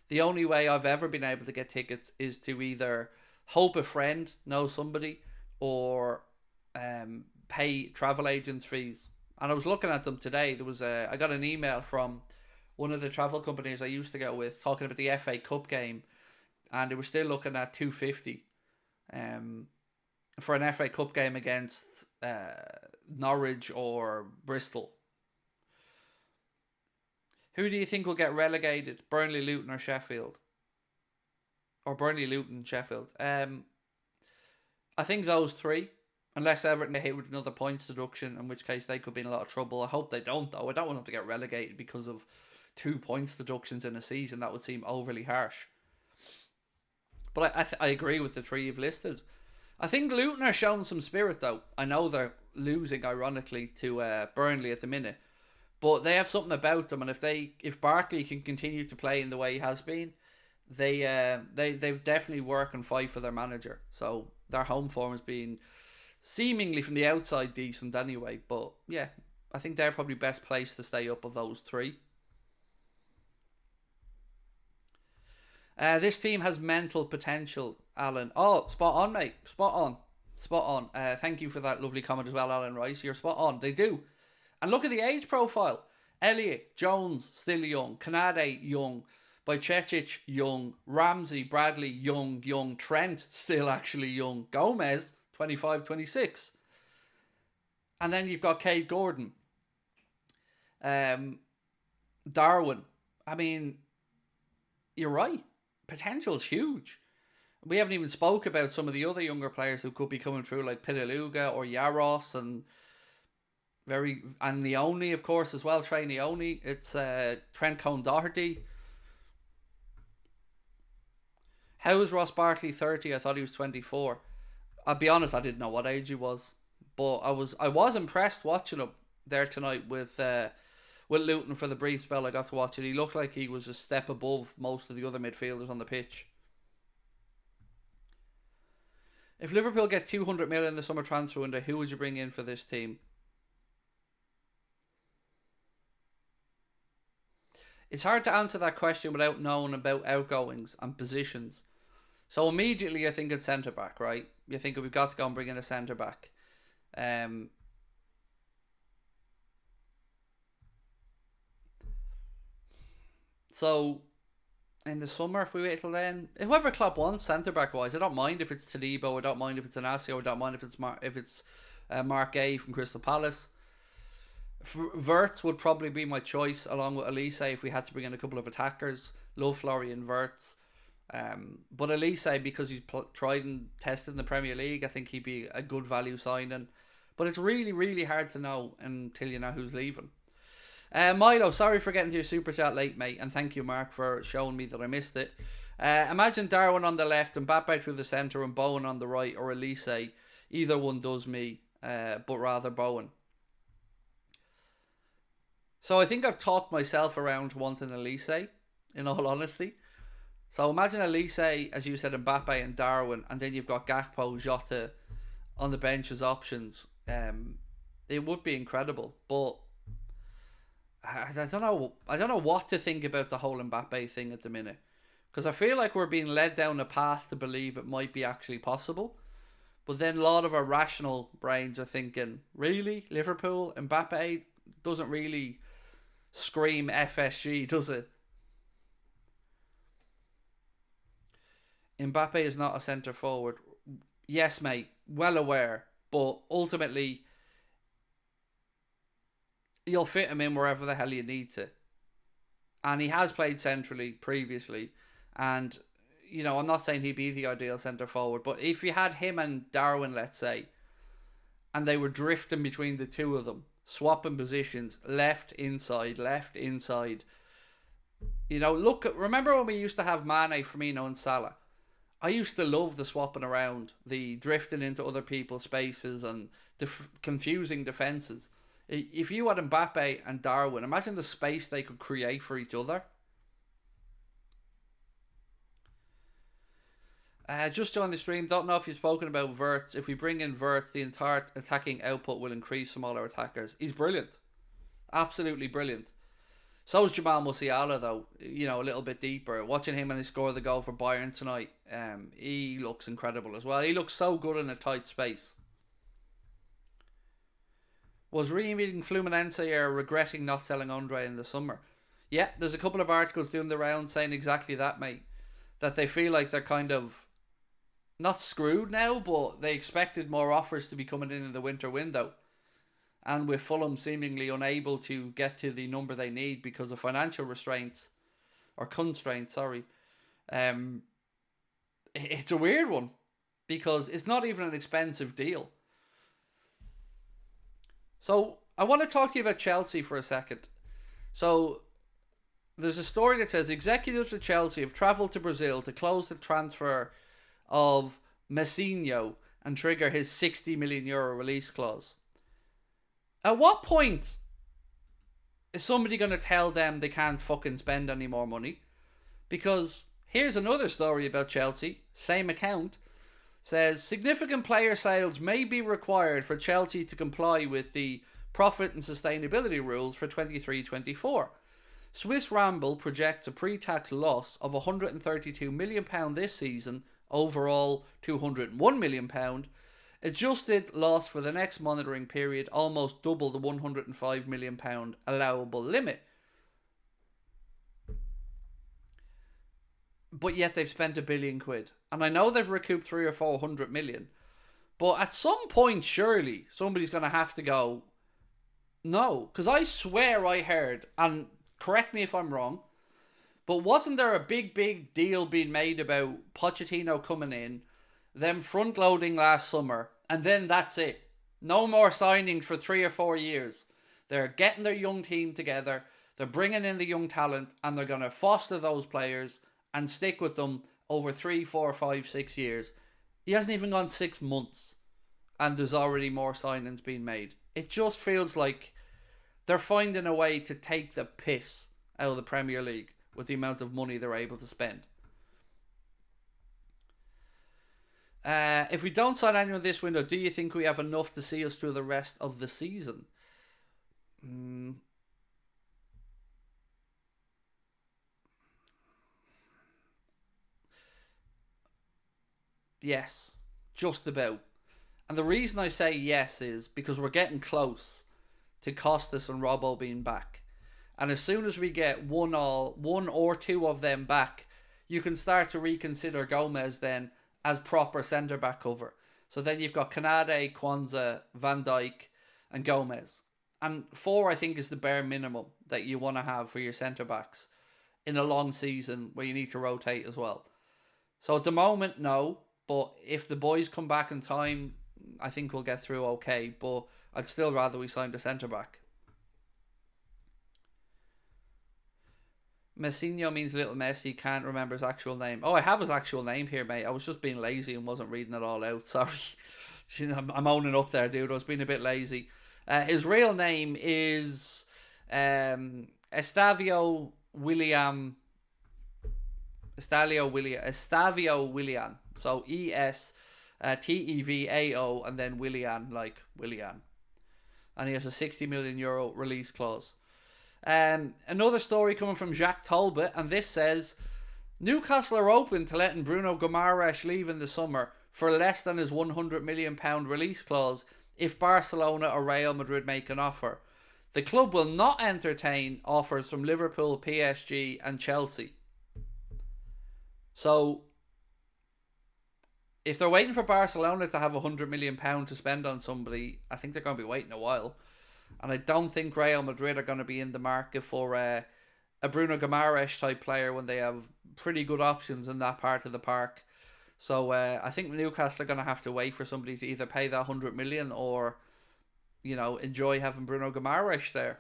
The only way I've ever been able to get tickets is to either hope a friend knows somebody or pay travel agents fees. And I was looking at them today. I got an email from one of the travel companies I used to go with talking about the FA Cup game, and they were still looking at $250 um, for an FA Cup game against Norwich or Bristol. Who do you think will get relegated? Burnley, Luton or Sheffield? Or Burnley, Luton, Sheffield? I think those three. Unless Everton get hit with another points deduction, in which case they could be in a lot of trouble. I hope they don't, though. I don't want them to get relegated because of 2 points deductions in a season. That would seem overly harsh. But I agree with the three you've listed. I think Luton are showing some spirit, though. I know they're losing, ironically, to Burnley at the minute. But they have something about them, and if Barkley can continue to play in the way he has been, they've definitely work and fight for their manager. So their home form has been seemingly from the outside decent anyway. But yeah, I think they're probably best placed to stay up of those three. This team has mental potential, Alan. Oh, spot on, mate. Spot on. Thank you for that lovely comment as well, Alan Rice. You're spot on. They do. And look at the age profile. Elliott, Jones, still young. Kanade, young. Bajcetic, young. Ramsey, Bradley, young. Trent, still actually young. Gomez, 25, 26. And then you've got Cade Gordon. Darwin. I mean, you're right. Potential's huge. We haven't even spoke about some of the other younger players who could be coming through, like Pitaluga or Yaros and Leone, of course, as well. Trey Leone. It's Trent Cone-Doherty. How is Ross Barkley 30? I thought he was 24. I'll be honest, I didn't know what age he was, but I was impressed watching him there tonight with Luton for the brief spell I got to watch it. He looked like he was a step above most of the other midfielders on the pitch. If Liverpool get 200 million in the summer transfer window, who would you bring in for this team? It's hard to answer that question without knowing about outgoings and positions. So immediately I think it's centre back, right? You think we've got to go and bring in a centre back. So in the summer, if we wait till then, whoever club wants centre back wise, I don't mind if it's Todibo, I don't mind if it's Inacio, I don't mind if it's Mark A from Crystal Palace. Wirtz would probably be my choice along with Elise if we had to bring in a couple of attackers. Love Florian Wirtz. But Elise, because he's tried and tested in the Premier League, I think he'd be a good value signing. But it's really, really hard to know until you know who's leaving. Milo, sorry for getting to your super chat late, mate, and thank you, Mark, for showing me that I missed it. Imagine Darwin on the left and Mbappe through the centre and Bowen on the right, or Elise. Either one does me, but rather Bowen. So I think I've talked myself around wanting Elise, in all honesty. So imagine Elise, as you said, Mbappe and Darwin, and then you've got Gakpo, Jota on the bench as options. It would be incredible, but I don't know what to think about the whole Mbappe thing at the minute, because I feel like we're being led down a path to believe it might be actually possible, but then a lot of our rational brains are thinking, really, Liverpool, Mbappe doesn't really scream FSG, does it? Mbappe is not a centre forward. Yes, mate, well aware, but ultimately you'll fit him in wherever the hell you need to. And he has played centrally previously. And, you know, I'm not saying he'd be the ideal centre forward, but if you had him and Darwin, let's say, and they were drifting between the two of them, swapping positions, left, inside. You know, remember when we used to have Mane, Firmino and Salah? I used to love the swapping around, the drifting into other people's spaces and confusing defences. If you had Mbappe and Darwin, imagine the space they could create for each other. Just joined the stream. Don't know if you've spoken about Wirtz. If we bring in Wirtz, the entire attacking output will increase from all our attackers. He's brilliant. Absolutely brilliant. So is Jamal Musiala, though. You know, a little bit deeper. Watching him and he score the goal for Bayern tonight, he looks incredible as well. He looks so good in a tight space. Was reading Fluminense are regretting not selling Andre in the summer. Yeah, there's a couple of articles doing the round saying exactly that, mate. That they feel like they're kind of not screwed now, but they expected more offers to be coming in the winter window. And with Fulham seemingly unable to get to the number they need because of financial restraints, or constraints, sorry, it's a weird one because it's not even an expensive deal. So I want to talk to you about Chelsea for a second. So there's a story that says executives at Chelsea have travelled to Brazil to close the transfer of Messinho and trigger his €60 million release clause. At what point is somebody going to tell them they can't fucking spend any more money? Because here's another story about Chelsea, same account, says significant player sales may be required for Chelsea to comply with the profit and sustainability rules for 23-24. Swiss Ramble projects a pre-tax loss of £132 million this season, overall £201 million. Adjusted loss for the next monitoring period almost double the £105 million allowable limit. But yet they've spent £1 billion. And I know they've recouped 300 or 400 million. But at some point, surely, somebody's going to have to go, no. Because I swear I heard, and correct me if I'm wrong, but wasn't there a big deal being made about Pochettino coming in, them front-loading last summer, and then that's it. No more signings for 3 or 4 years. They're getting their young team together, they're bringing in the young talent, and they're going to foster those players and stick with them over 3, 4, 5, 6 years. He hasn't even gone 6 months, and there's already more signings being made. It just feels like they're finding a way to take the piss out of the Premier League with the amount of money they're able to spend. If we don't sign anyone this window, do you think we have enough to see us through the rest of the season? Yes, just about. And the reason I say yes is because we're getting close to Costas and Robbo being back. And as soon as we get one or two of them back, you can start to reconsider Gomez then as proper centre-back cover. So then you've got Kanade, Kwanzaa, Van Dijk and Gomez. And 4, I think, is the bare minimum that you want to have for your centre-backs in a long season where you need to rotate as well. So at the moment, no. But if the boys come back in time, I think we'll get through okay. But I'd still rather we signed a centre-back. Messinho means little Messi, can't remember his actual name. Oh, I have his actual name here, mate. I was just being lazy and wasn't reading it all out. Sorry. I'm owning up there, dude. I was being a bit lazy. His real name is Estavio Willian. So Estevao and then Willian, like Willian. And he has a €60 million release clause. Another story coming from Jacques Talbot, and this says Newcastle are open to letting Bruno Guimaraes leave in the summer for less than his £100 million release clause if Barcelona or Real Madrid make an offer. The club will not entertain offers from Liverpool, PSG and Chelsea. So if they're waiting for Barcelona to have £100 million to spend on somebody, I think they're going to be waiting a while. And I don't think Real Madrid are going to be in the market for a Bruno Guimaraes type player when they have pretty good options in that part of the park. So I think Newcastle are going to have to wait for somebody to either pay that £100 million or, you know, enjoy having Bruno Guimaraes there.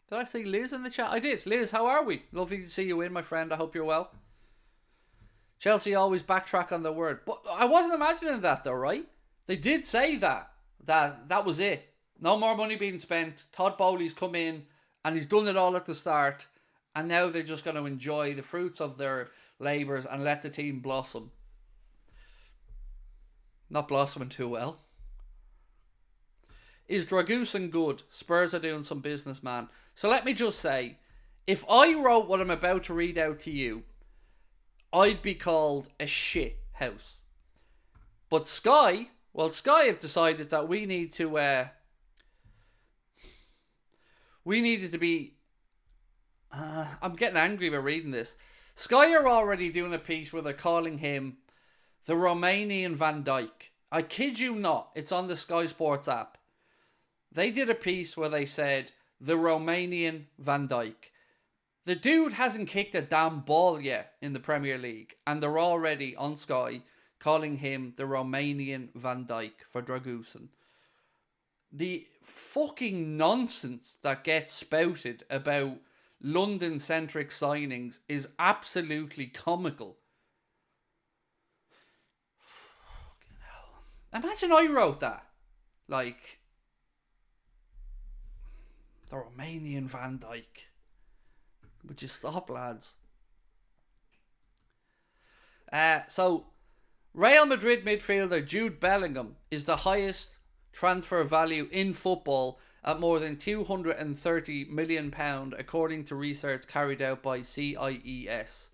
Did I see Liz in the chat? I did. Liz, how are we? Lovely to see you in, my friend. I hope you're well. Chelsea always backtrack on their word. But I wasn't imagining that though, right? They did say that was it. No more money being spent. Todd Bowley's come in and he's done it all at the start. And now they're just going to enjoy the fruits of their labours and let the team blossom. Not blossoming too well. Is Dragusin good? Spurs are doing some business, man. So let me just say, if I wrote what I'm about to read out to you, I'd be called a shit house. But Sky have decided that we needed to be, I'm getting angry by reading this. Sky are already doing a piece where they're calling him the Romanian Van Dijk. I kid you not, it's on the Sky Sports app. They did a piece where they said the Romanian Van Dijk. The dude hasn't kicked a damn ball yet in the Premier League, and they're already on Sky calling him the Romanian Van Dijk for Dragusin. The fucking nonsense that gets spouted about London-centric signings is absolutely comical. Fucking hell. Imagine I wrote that. Like, the Romanian Van Dijk. Would you stop, lads? So, Real Madrid midfielder Jude Bellingham is the highest transfer value in football at more than £230 million, according to research carried out by CIES.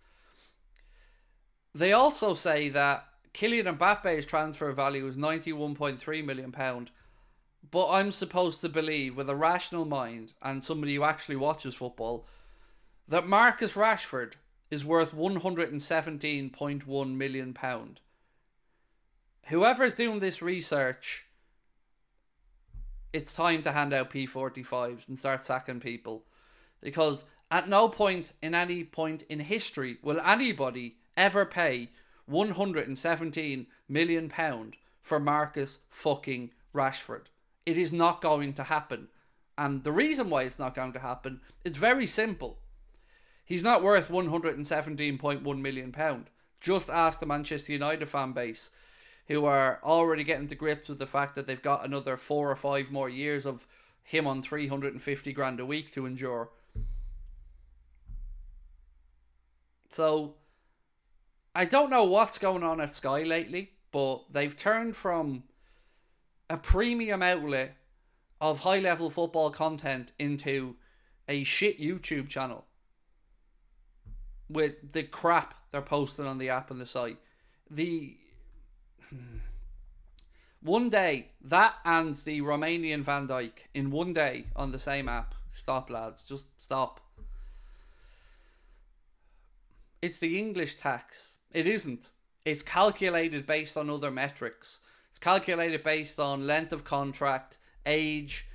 They also say that Kylian Mbappe's transfer value is £91.3 million, but I'm supposed to believe, with a rational mind and somebody who actually watches football, that Marcus Rashford is worth £117.1 million. Whoever's doing this research, it's time to hand out P45s and start sacking people. Because at no point in any point in history will anybody ever pay £117 million for Marcus fucking Rashford. It is not going to happen. And the reason why it's not going to happen, it's very simple. He's not worth £117.1 million. Just ask the Manchester United fan base, who are already getting to grips with the fact that they've got another 4 or 5 more years of him on 350 grand a week to endure. So, I don't know what's going on at Sky lately, but they've turned from a premium outlet of high-level football content into a shit YouTube channel with the crap they're posting on the app and the site. One day, that and the Romanian Van Dijk in one day on the same app. Stop, lads. Just stop. It's the English tax. It isn't. It's calculated based on other metrics. It's calculated based on length of contract, age,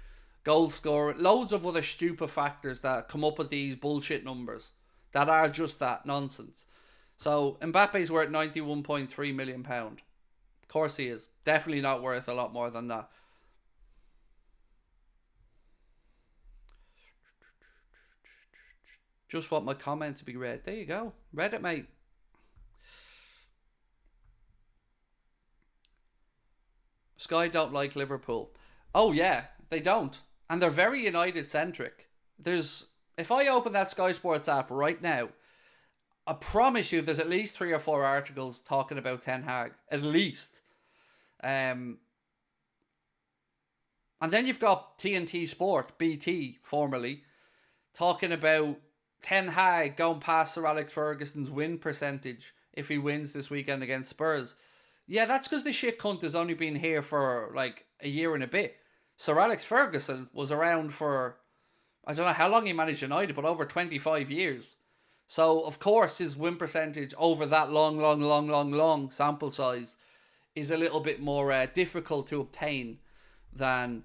goal scorer, loads of other stupid factors that come up with these bullshit numbers that are just that nonsense. So Mbappe's worth £91.3 million. Of course he is. Definitely not worth a lot more than that. Just want my comment to be read. There you go. Read it, mate. Sky don't like Liverpool. Oh yeah, they don't. And they're very United-centric. If I open that Sky Sports app right now, I promise you there's at least 3 or 4 articles talking about Ten Hag. At least. And then you've got TNT Sport, BT, formerly, talking about Ten Hag going past Sir Alex Ferguson's win percentage if he wins this weekend against Spurs. Yeah, that's because the shit cunt has only been here for like a year and a bit. Sir Alex Ferguson was around for, I don't know how long he managed United, but over 25 years. So, of course, his win percentage over that long sample size is a little bit more difficult to obtain than...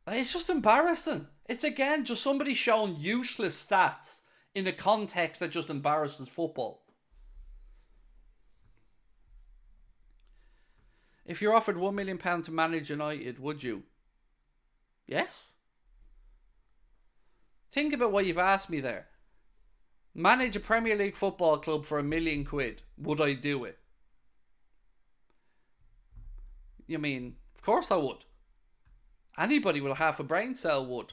It's just embarrassing. It's, again, just somebody showing useless stats in a context that just embarrasses football. If you're offered £1 million to manage United, would you? Yes? Think about what you've asked me there. Manage a Premier League football club for £1 million. Would I do it? You mean, of course I would. Anybody with half a brain cell would.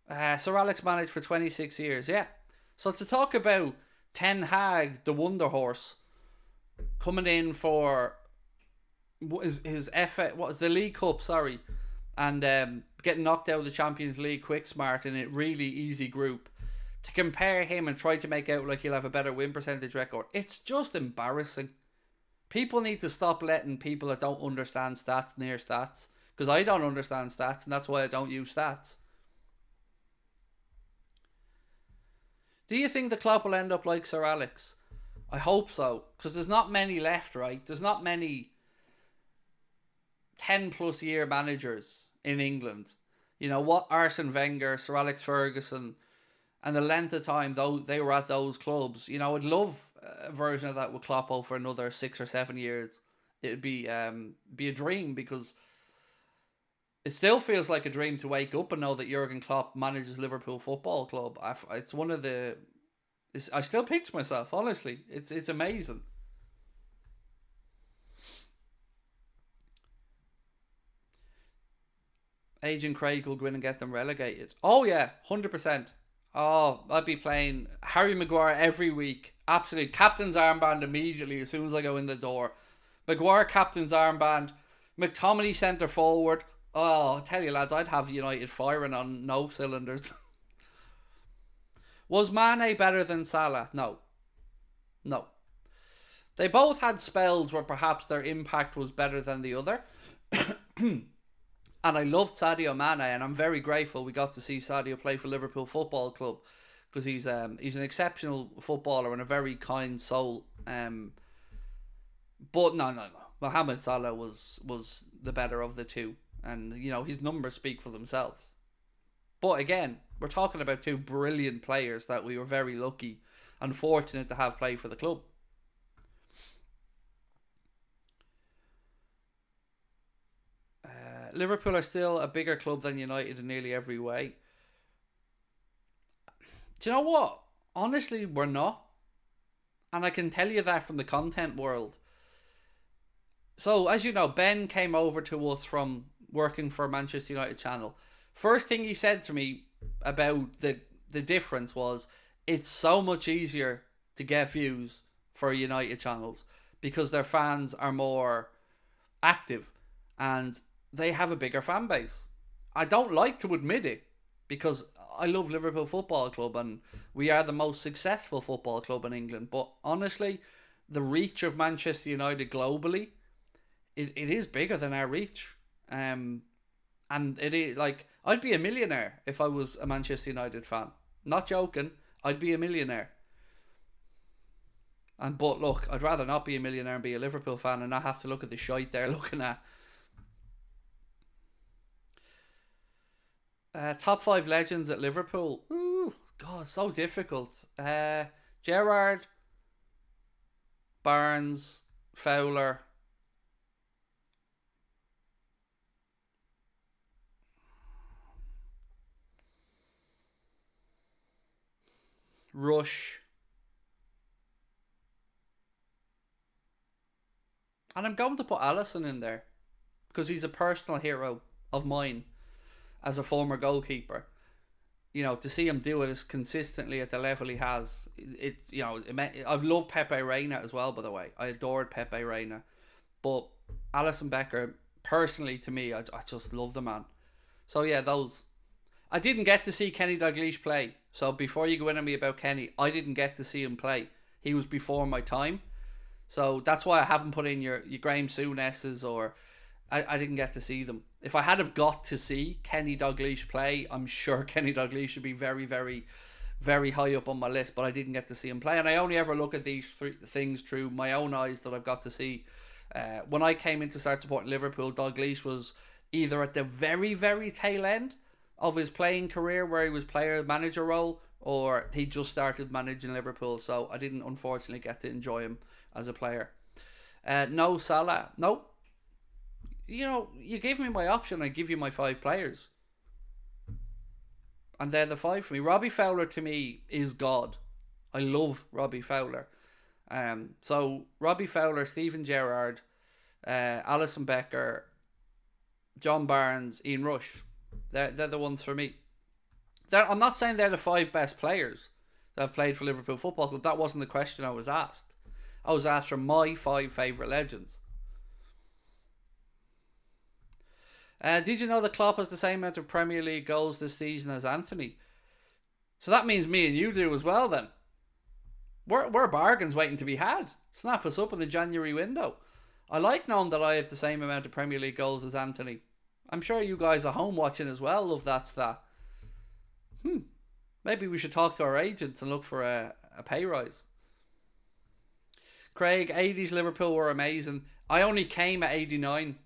Sir Alex managed for 26 years, yeah. So to talk about Ten Hag, the Wonder Horse, coming in for his the League Cup, and getting knocked out of the Champions League quick smart in a really easy group, to compare him and try to make out like he'll have a better win percentage record, it's just embarrassing. People need to stop letting people that don't understand stats near stats because I don't understand stats, and that's why I don't use stats. Do you think the club will end up like Sir Alex? I hope so, because there's not many left, right? There's not many 10 plus year managers in England. You know, what Arsene Wenger, Sir Alex Ferguson, and the length of time though they were at those clubs. You know, I'd love a version of that with Kloppo for another 6 or 7 years. It'd be a dream, because it still feels like a dream to wake up and know that Jurgen Klopp manages Liverpool Football Club. It's one of the... I still pinch myself, honestly. It's amazing. Agent Craig will go in and get them relegated. Oh yeah, 100%. Oh, I'd be playing Harry Maguire every week. Absolutely. Captain's armband immediately as soon as I go in the door. Maguire captain's armband. McTominay centre forward. Oh, I tell you lads, I'd have United firing on no cylinders. Was Mane better than Salah? No. No. They both had spells where perhaps their impact was better than the other. And I loved Sadio Mane, and I'm very grateful we got to see Sadio play for Liverpool Football Club, because he's an exceptional footballer and a very kind soul. But no. Mohamed Salah was the better of the two, and you know his numbers speak for themselves. But again, we're talking about two brilliant players that we were very lucky and fortunate to have play for the club. Liverpool are still a bigger club than United in nearly every way. Do you know what? Honestly, we're not. And I can tell you that from the content world. So, as you know, Ben came over to us from working for Manchester United channel. First thing he said to me about the difference was, it's so much easier to get views for United channels because their fans are more active and they have a bigger fan base. I don't like to admit it, because I love Liverpool Football Club and we are the most successful football club in England. But honestly, the reach of Manchester United globally, it is bigger than our reach. And it is like, I'd be a millionaire if I was a Manchester United fan. Not joking, I'd be a millionaire. But look, I'd rather not be a millionaire and be a Liverpool fan and not have to look at the shite they're looking at. Top 5 legends at Liverpool. Ooh, God, so difficult. Gerrard, Barnes, Fowler. Rush. And I'm going to put Alisson in there, because he's a personal hero of mine as a former goalkeeper. You know, to see him do it as consistently at the level he has, it's, you know, I've loved Pepe Reina as well, by the way. I adored Pepe Reina. But Alisson Becker, personally, to me, I just love the man. So yeah, those. I didn't get to see Kenny Dalglish play. So before you go in on me about Kenny, I didn't get to see him play. He was before my time. So that's why I haven't put in your Graham Souness's, or I didn't get to see them. If I had have got to see Kenny Dalglish play, I'm sure Kenny Dalglish should be very, very, very high up on my list, but I didn't get to see him play. And I only ever look at these things through my own eyes that I've got to see. When I came in to start supporting Liverpool, Dalglish was either at the very, very tail end of his playing career, where he was player-manager role, or he just started managing Liverpool. So I didn't, unfortunately, get to enjoy him as a player. No Salah. No. You know, you gave me my option, I give you my 5 players. And they're the 5 for me. Robbie Fowler, to me, is God. I love Robbie Fowler. So, Robbie Fowler, Steven Gerrard, Alisson Becker, John Barnes, Ian Rush. They're the ones for me. I'm not saying they're the 5 best players that have played for Liverpool Football Club. That wasn't the question I was asked. I was asked for my 5 favourite legends. Did you know that Klopp has the same amount of Premier League goals this season as Anthony? So that means me and you do as well then. We're bargains waiting to be had. Snap us up in the January window. I like knowing that I have the same amount of Premier League goals as Anthony. I'm sure you guys at home watching as well love that stat. Maybe we should talk to our agents and look for a pay rise. Craig, 80s Liverpool were amazing. I only came at 89.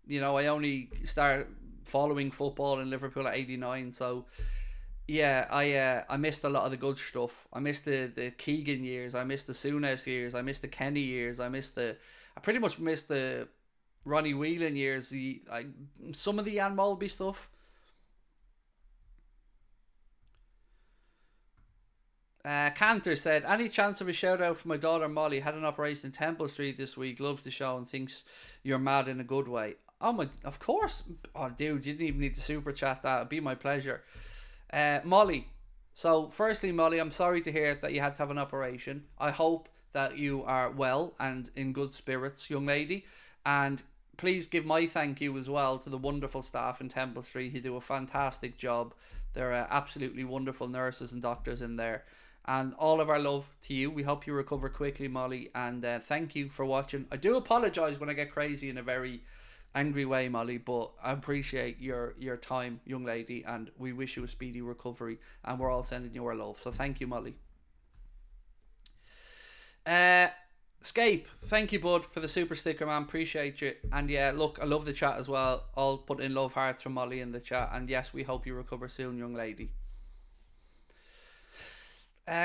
You know, I only started following football in Liverpool at 89. So, yeah, I missed a lot of the good stuff. I missed the Keegan years. I missed the Souness years. I missed the Kenny years. I pretty much missed the Ronnie Whelan years. Some of the Jan Molby stuff. Cantor said, any chance of a shout out for my daughter Molly? Had an operation in Temple Street this week. Loves the show and thinks you're mad in a good way. Oh my, of course. Oh dude, you didn't even need to super chat that. It'd be my pleasure. Molly. So firstly, Molly, I'm sorry to hear that you had to have an operation. I hope that you are well and in good spirits, young lady. And please give my thank you as well to the wonderful staff in Temple Street who do a fantastic job. They're absolutely wonderful nurses and doctors in there. And all of our love to you. We hope you recover quickly, Molly. And thank you for watching. I do apologise when I get crazy in a very angry way, Molly. But I appreciate your time, young lady. And we wish you a speedy recovery. And we're all sending you our love. So thank you, Molly. Scape, thank you, bud, for the super sticker, man. Appreciate you. And yeah, look, I love the chat as well. I'll put in love hearts from Molly in the chat. And yes, we hope you recover soon, young lady.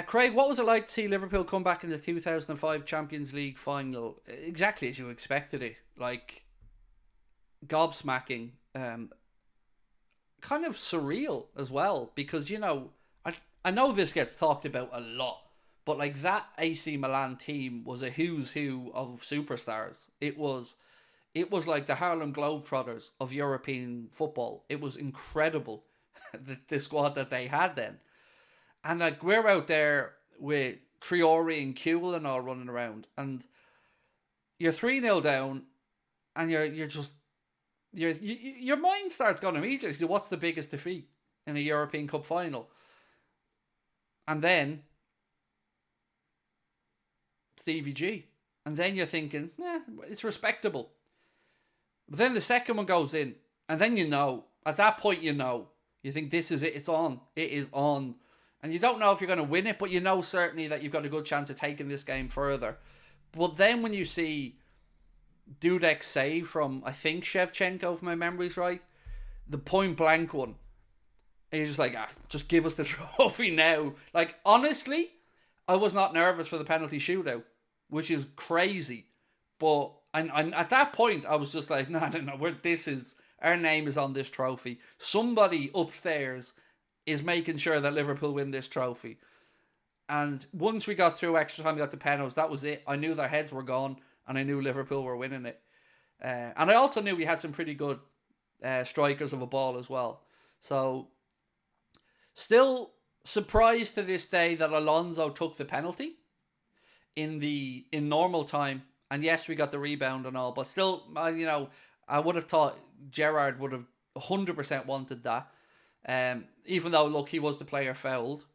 Craig, what was it like to see Liverpool come back in the 2005 Champions League final? Exactly as you expected it. Like, gobsmacking. Kind of surreal as well. Because, you know, I know this gets talked about a lot. But, like, that AC Milan team was a who's who of superstars. It was like the Harlem Globetrotters of European football. It was incredible, the squad that they had then. And like we're out there with Traore and Kuhl and all running around, and you're 3-0 down, and your mind starts going immediately. So what's the biggest defeat in a European Cup final? And then Stevie G, and then you're thinking, it's respectable. But then the second one goes in, and then at that point you think this is it. It's on. It is on. And you don't know if you're going to win it, but you know certainly that you've got a good chance of taking this game further. But then when you see Dudek's save from, I think, Shevchenko, if my memory's right, the point blank one, and you're just like, just give us the trophy now. Like, honestly, I was not nervous for the penalty shootout, which is crazy. But and at that point, I was just like, no, our name is on this trophy. Somebody upstairs is making sure that Liverpool win this trophy. And once we got through extra time, we got to penalties, that was it. I knew their heads were gone, and I knew Liverpool were winning it. And I also knew we had some pretty good strikers of a ball as well. So, still surprised to this day that Alonso took the penalty in normal time. And yes, we got the rebound and all, but still, I would have thought Gerrard would have 100% wanted that. Even though, look, he was the player fouled.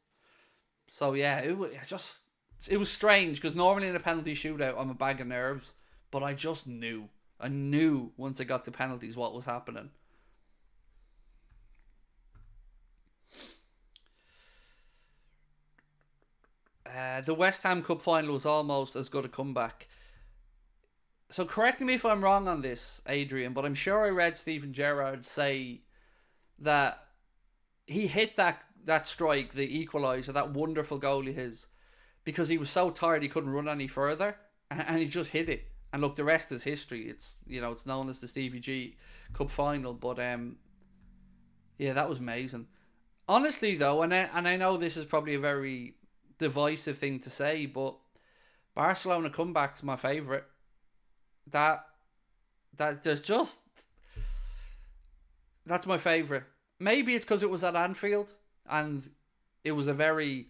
So yeah, it was strange, because normally in a penalty shootout I'm a bag of nerves, but I just knew. I knew once I got to penalties what was happening. The West Ham Cup final was almost as good a comeback. So correct me if I'm wrong on this, Adrian, but I'm sure I read Steven Gerrard say that he hit that strike, the equaliser, that wonderful goal of his, because he was so tired he couldn't run any further, and he just hit it. And look, the rest is history. It's it's known as the Stevie G Cup final. But yeah, that was amazing. Honestly, though, and I know this is probably a very divisive thing to say, but Barcelona comeback's my favourite. That's my favourite. Maybe it's because it was at Anfield and it was a very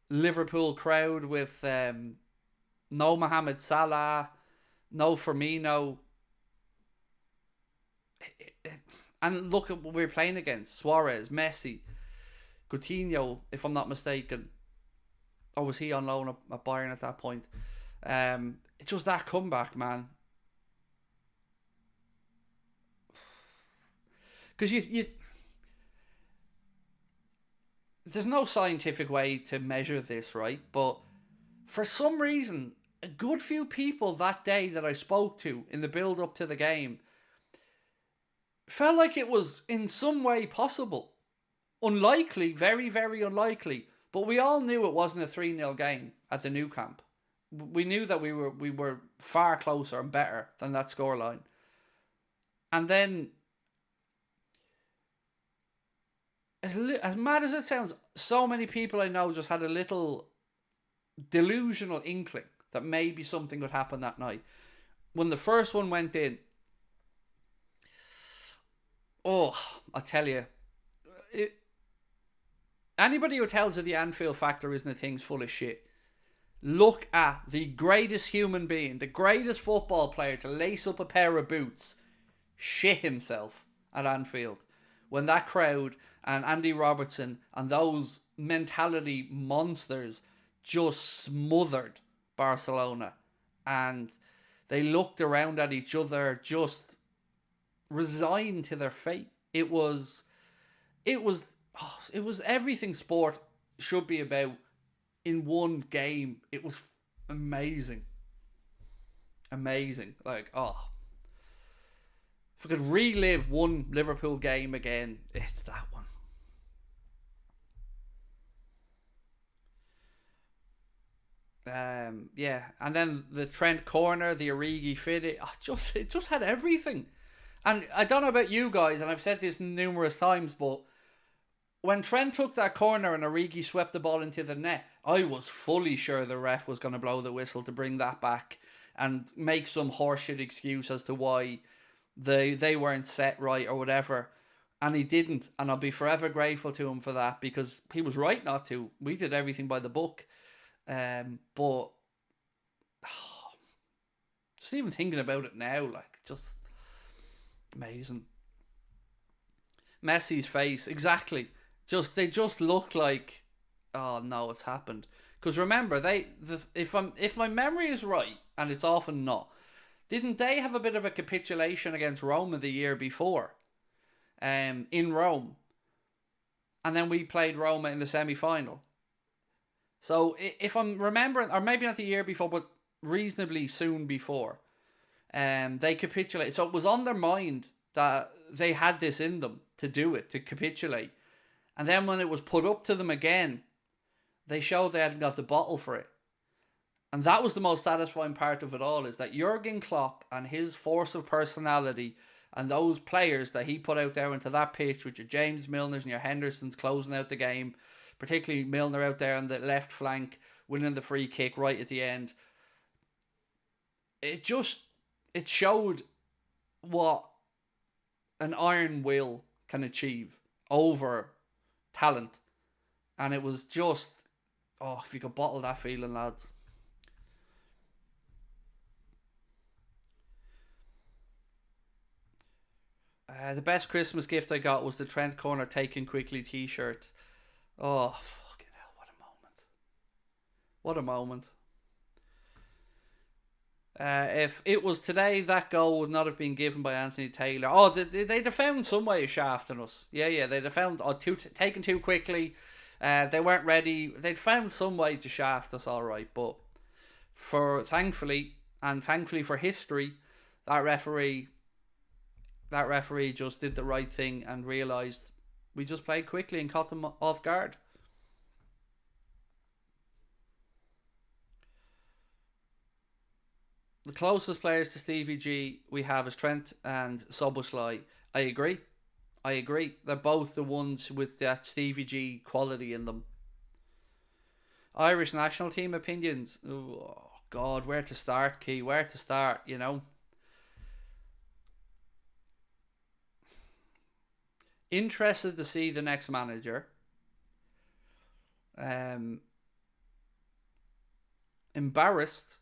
Liverpool crowd with no Mohamed Salah, no Firmino. And look at what we were playing against. Suarez, Messi, Coutinho, if I'm not mistaken. Or was he on loan at Bayern at that point? It's just that comeback, man. because you there's no scientific way to measure this, right? But for some reason, a good few people that day that I spoke to in the build up to the game felt like it was in some way possible. Unlikely, very, very unlikely. But we all knew it wasn't a 3-0 game at the new camp. We knew that we were far closer and better than that scoreline. And then, as mad as it sounds, so many people I know just had a little delusional inkling that maybe something would happen that night. When the first one went in, oh, I tell you, anybody who tells you the Anfield factor isn't a thing's full of shit. Look at the greatest human being, the greatest football player to lace up a pair of boots, shit himself at Anfield. When that crowd and Andy Robertson and those mentality monsters just smothered Barcelona, and they looked around at each other just resigned to their fate. It was everything sport should be about in one game. It was amazing. Like, oh, if I could relive one Liverpool game again, it's that one. Yeah, and then the Trent corner, the Origi fit, it just had everything. And I don't know about you guys, and I've said this numerous times, but when Trent took that corner and Origi swept the ball into the net, I was fully sure the ref was going to blow the whistle to bring that back and make some horseshit excuse as to why they weren't set right or whatever. And he didn't, and I'll be forever grateful to him for that, because he was right not to. We did everything by the book. But just even thinking about it now, like, just amazing. Messi's face, exactly. They just look like, oh no, it's happened. Because remember, if my memory is right, and it's often not, didn't they have a bit of a capitulation against Roma the year before? In Rome, and then we played Roma in the semi-final. So if I'm remembering, or maybe not the year before, but reasonably soon before, they capitulated. So it was on their mind that they had this in them to do it, to capitulate. And then when it was put up to them again, they showed they hadn't got the bottle for it. And that was the most satisfying part of it all, is that Jurgen Klopp and his force of personality and those players that he put out there into that pitch, with your James Milners and your Hendersons closing out the game, particularly Milner out there on the left flank, winning the free kick right at the end. It showed what an iron will can achieve over talent. And it was just, oh, if you could bottle that feeling, lads. The best Christmas gift I got was the Trent Corner Taken Quickly t-shirt. Oh, fucking hell, what a moment. What a moment. If it was today, that goal would not have been given by Anthony Taylor. Oh, they'd have found some way of shafting us. Yeah, they'd have found, taken too quickly. They weren't ready. They'd found some way to shaft us, all right. But thankfully for history, that referee just did the right thing and realised we just played quickly and caught them off guard. The closest players to Stevie G we have is Trent and Szoboszlai. I agree. They're both the ones with that Stevie G quality in them. Irish national team opinions. Oh, God, where to start, Key? Where to start, you know? Interested to see the next manager. Embarrassed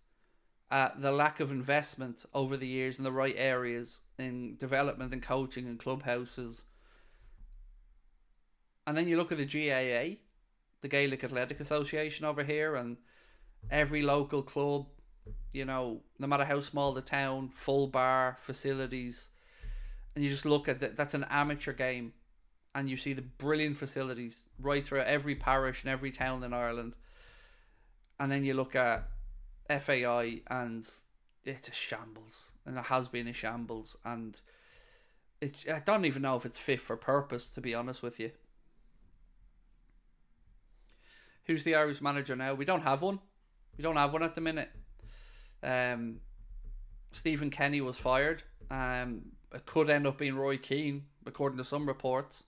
at the lack of investment over the years in the right areas in development and coaching and clubhouses. And then you look at the GAA, the Gaelic Athletic Association over here, and every local club, you know, no matter how small the town, full bar, facilities. and you just look at that, that's an amateur game, and you see the brilliant facilities right through every parish and every town in Ireland, and then you look at FAI and it's a shambles, and it has been a shambles, and I don't even know if it's fit for purpose, to be honest with you. Who's the Irish manager now? We don't have one. We don't have one at the minute. Stephen Kenny was fired. It could end up being Roy Keane, according to some reports.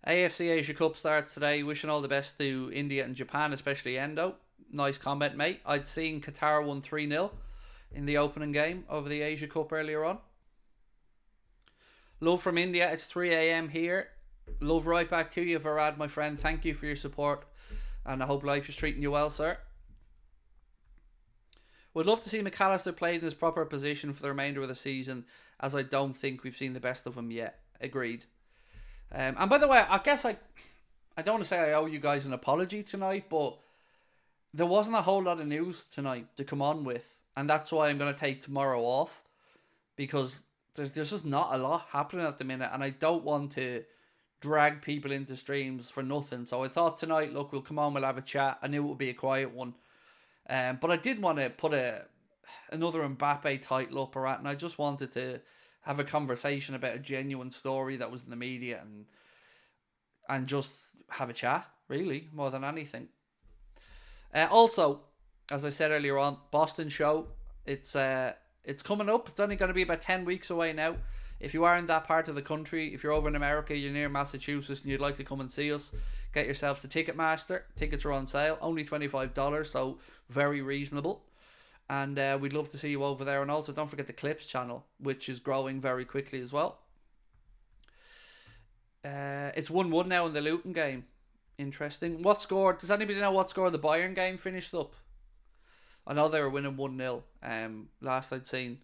AFC Asia Cup starts today. Wishing all the best to India and Japan, especially Endo. Nice comment, mate. I'd seen Qatar won 3-0 in the opening game of the Asia Cup earlier on. Love from India. It's 3 a.m. here. Love right back to you, Varad, my friend. Thank you for your support, and I hope life is treating you well, sir. Would love to see McAllister played in his proper position for the remainder of the season, as I don't think we've seen the best of him yet. Agreed. And by the way, I guess I don't want to say I owe you guys an apology tonight, but there wasn't a whole lot of news tonight to come on with, and that's why I'm going to take tomorrow off, because there's just not a lot happening at the minute, and I don't want to drag people into streams for nothing. So I thought tonight, look, we'll come on, we'll have a chat. I knew it would be a quiet one. But I did want to put another Mbappe title up, and I just wanted to have a conversation about a genuine story that was in the media, and just have a chat, really, more than anything. Also, as I said earlier on, Boston show, it's coming up. It's only going to be about 10 weeks away now. If you are in that part of the country, if you're over in America, you're near Massachusetts, and you'd like to come and see us, get yourself to Ticketmaster. Tickets are on sale, only $25, so very reasonable. And we'd love to see you over there. And also, don't forget the Clips channel, which is growing very quickly as well. It's 1-1 now in the Luton game. Interesting. What score? Does anybody know what score the Bayern game finished up? I know they were winning 1-0. Last I'd seen.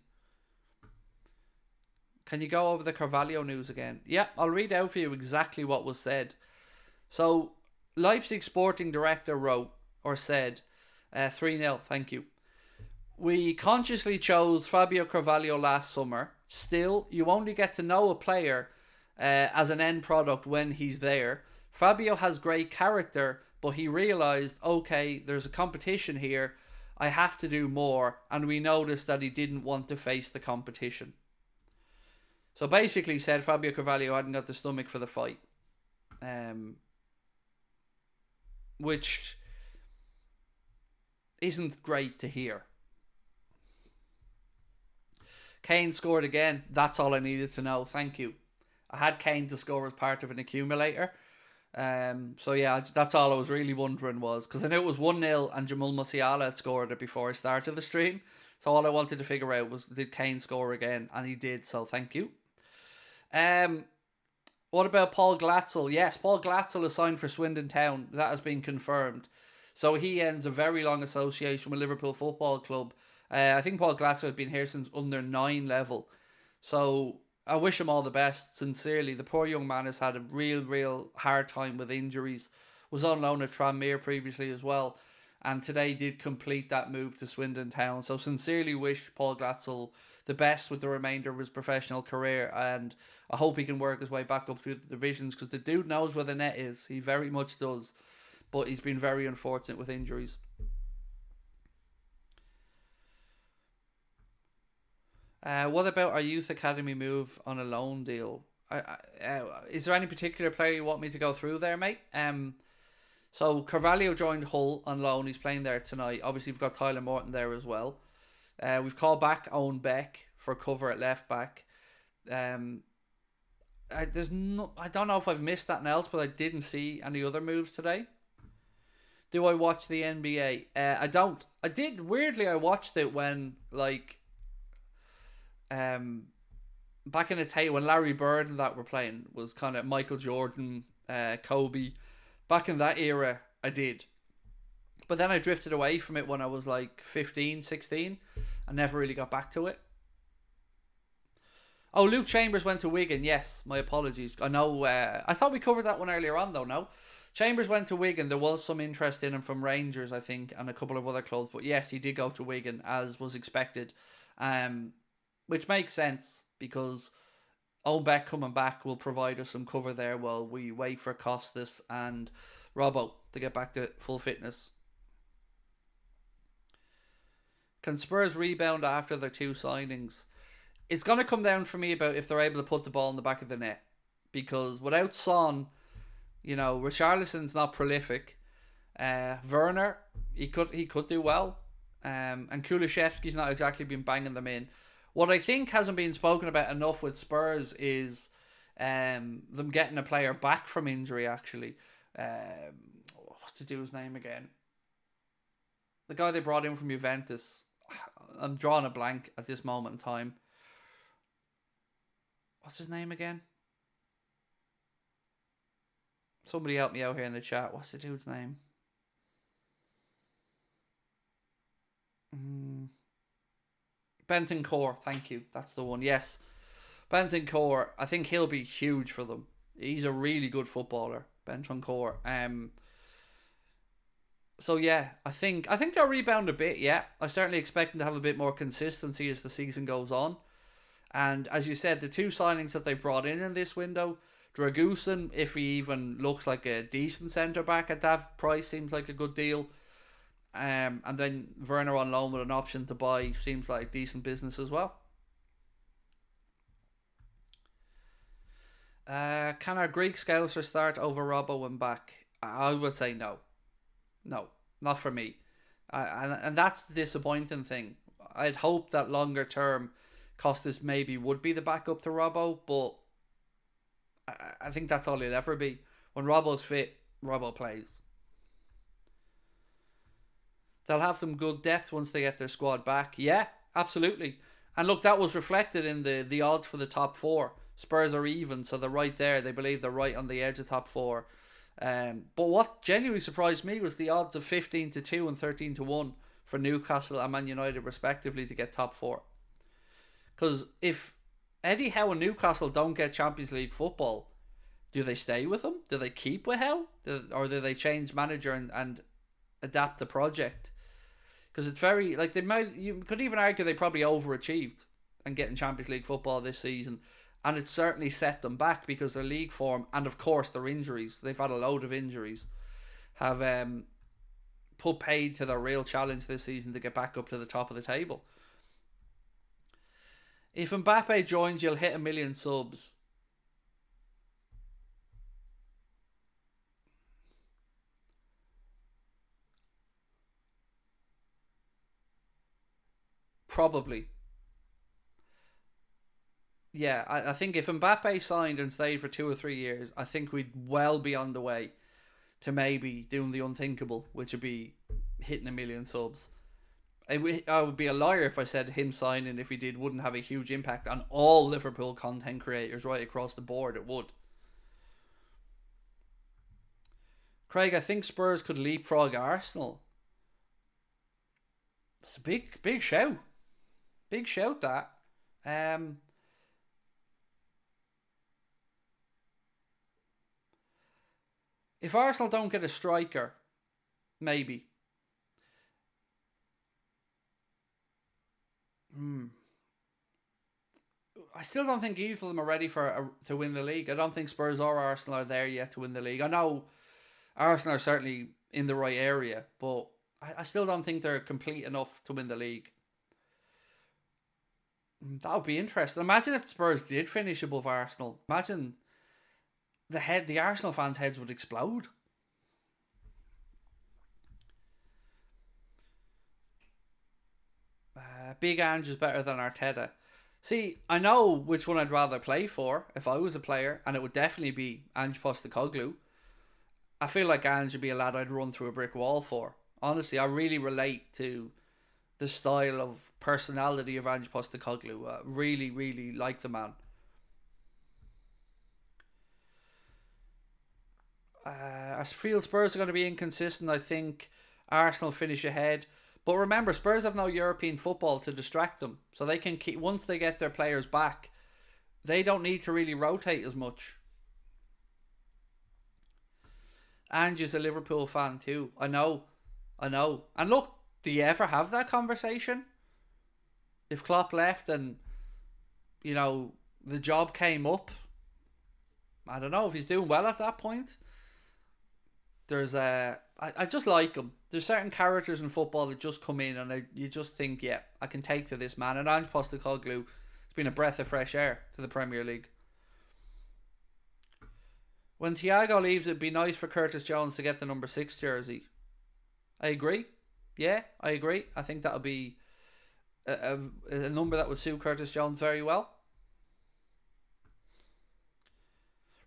Can you go over the Carvalho news again? Yeah, I'll read out for you exactly what was said. So, Leipzig sporting director wrote, or said, 3-0, thank you. We consciously chose Fabio Carvalho last summer. Still, you only get to know a player as an end product when he's there. Fabio has great character, but he realised, okay, there's a competition here. I have to do more. And we noticed that he didn't want to face the competition. So basically said Fabio Carvalho hadn't got the stomach for the fight. Which isn't great to hear. Kane scored again. That's all I needed to know. Thank you. I had Kane to score as part of an accumulator. So yeah, that's all I was really wondering was, because I knew it was 1-0 and Jamal Musiala had scored it before I started the stream. So all I wanted to figure out was, did Kane score again? And he did, so thank you. What about Paul Glatzel? Yes, Paul Glatzel is signed for Swindon Town. That has been confirmed. So he ends a very long association with Liverpool Football Club. I think Paul Glatzel had been here since under 9 level. So I wish him all the best, sincerely. The poor young man has had a real hard time with injuries. Was on loan at Tranmere previously as well. And today did complete that move to Swindon Town. So sincerely wish Paul Glatzel the best with the remainder of his professional career. And I hope he can work his way back up through the divisions, because the dude knows where the net is. He very much does. But he's been very unfortunate with injuries. What about our youth academy move on a loan deal? Is there any particular player you want me to go through there, mate? So Carvalho joined Hull on loan. He's playing there tonight. Obviously, we've got Tyler Morton there as well. We've called back Owen Beck for cover at left back. I don't know if I've missed that else, but I didn't see any other moves today. Do I watch the NBA? I don't. I did. Weirdly, I watched it when, like, back in the day when Larry Bird and that were playing, was kind of Michael Jordan, Kobe. Back in that era, I did. But then I drifted away from it when I was like 15, 16. I never really got back to it. Oh, Luke Chambers went to Wigan. Yes, my apologies. I know. I thought we covered that one earlier on, though. No, Chambers went to Wigan. There was some interest in him from Rangers, I think, and a couple of other clubs. But yes, he did go to Wigan, as was expected. Which makes sense, because Obeck coming back will provide us some cover there while we wait for Costas and Robbo to get back to full fitness. Can Spurs rebound after their two signings? It's going to come down for me about if they're able to put the ball in the back of the net. Because without Son, Richarlison's not prolific. Werner, he could do well. And Kulishevsky's not exactly been banging them in. What I think hasn't been spoken about enough with Spurs is them getting a player back from injury, actually. What's the dude's name again? The guy they brought in from Juventus. I'm drawing a blank at this moment in time. What's his name again? Somebody help me out here in the chat. What's the dude's name? Bentancur, thank you. That's the one. Yes. Bentancur, I think he'll be huge for them. He's a really good footballer, Bentancur. So yeah, I think they'll rebound a bit, yeah. I certainly expect them to have a bit more consistency as the season goes on. And as you said, the two signings that they've brought in this window, Dragusin, if he even looks like a decent centre-back at that price, seems like a good deal. And then Werner on loan with an option to buy seems like decent business as well. Can our Greek scouser start over Robbo and back? I would say no. No, not for me. And that's the disappointing thing. I'd hope that longer term Costas maybe would be the backup to Robbo, but I think that's all he'll ever be. When Robbo's fit, Robbo plays. They'll have some good depth once they get their squad back. Yeah, absolutely. And look, that was reflected in the odds for the top four. Spurs are even, so they're right there. They believe they're right on the edge of top four. But what genuinely surprised me was the odds of 15-2 and 13-1 for Newcastle and Man United respectively to get top four. Because if Eddie Howe and Newcastle don't get Champions League football, do they stay with him? Do they keep with Howe? Or do they change manager and adapt the project? Because it's very, like, you could even argue they probably overachieved and getting Champions League football this season. And it's certainly set them back because their league form and, of course, their injuries. They've had a load of injuries. Have put paid to their real challenge this season to get back up to the top of the table. If Mbappe joins, you'll hit 1 million subs. Probably. Yeah, I think if Mbappe signed and stayed for 2 or 3 years, I think we'd well be on the way to maybe doing the unthinkable, which would be hitting 1 million subs. I would be a liar if I said him signing, if he did, wouldn't have a huge impact on all Liverpool content creators right across the board. It would. Craig, I think Spurs could leapfrog Arsenal. That's a big shout. Big shout, that. If Arsenal don't get a striker, maybe. I still don't think either of them are ready to win the league. I don't think Spurs or Arsenal are there yet to win the league. I know Arsenal are certainly in the right area, but I still don't think they're complete enough to win the league. That would be interesting. Imagine if Spurs did finish above Arsenal. Imagine the Arsenal fans' heads would explode. Big Ange is better than Arteta. See, I know which one I'd rather play for if I was a player, and it would definitely be Ange Postecoglou. I feel like Ange would be a lad I'd run through a brick wall for. Honestly, I really relate to the style of personality of Ange Postecoglou. Really, really like the man. I feel Spurs are going to be inconsistent. I think Arsenal finish ahead. But remember, Spurs have no European football to distract them. So they can keep, once they get their players back, they don't need to really rotate as much. Ange is a Liverpool fan too. I know. And look, do you ever have that conversation? If Klopp left and, the job came up. I don't know if he's doing well at that point. There's I just like him. There's certain characters in football that just come in and you just think, yeah, I can take to this man. And Ange Postecoglou, it's been a breath of fresh air to the Premier League. When Thiago leaves, it'd be nice for Curtis Jones to get the number 6 jersey. I agree. Yeah, I agree. I think that would be a number that would suit Curtis Jones very well.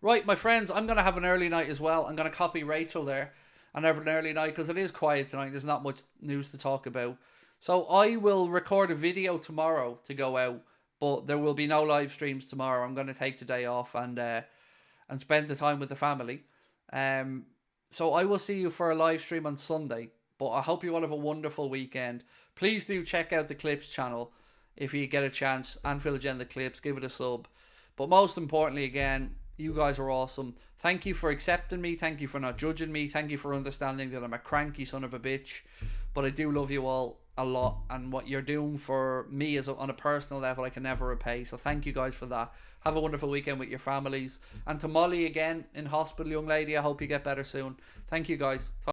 Right, my friends, I'm going to have an early night as well. I'm going to copy Rachel there and have an early night because it is quiet tonight. There's not much news to talk about. So I will record a video tomorrow to go out, but there will be no live streams tomorrow. I'm going to take the day off and spend the time with the family. So I will see you for a live stream on Sunday, but I hope you all have a wonderful weekend. Please do check out the Clips channel if you get a chance. Anfield Agenda Clips, give it a sub. But most importantly, again, you guys are awesome. Thank you for accepting me. Thank you for not judging me. Thank you for understanding that I'm a cranky son of a bitch. But I do love you all a lot. And what you're doing for me is on a personal level I can never repay. So thank you guys for that. Have a wonderful weekend with your families. And to Molly again in hospital, young lady, I hope you get better soon. Thank you guys.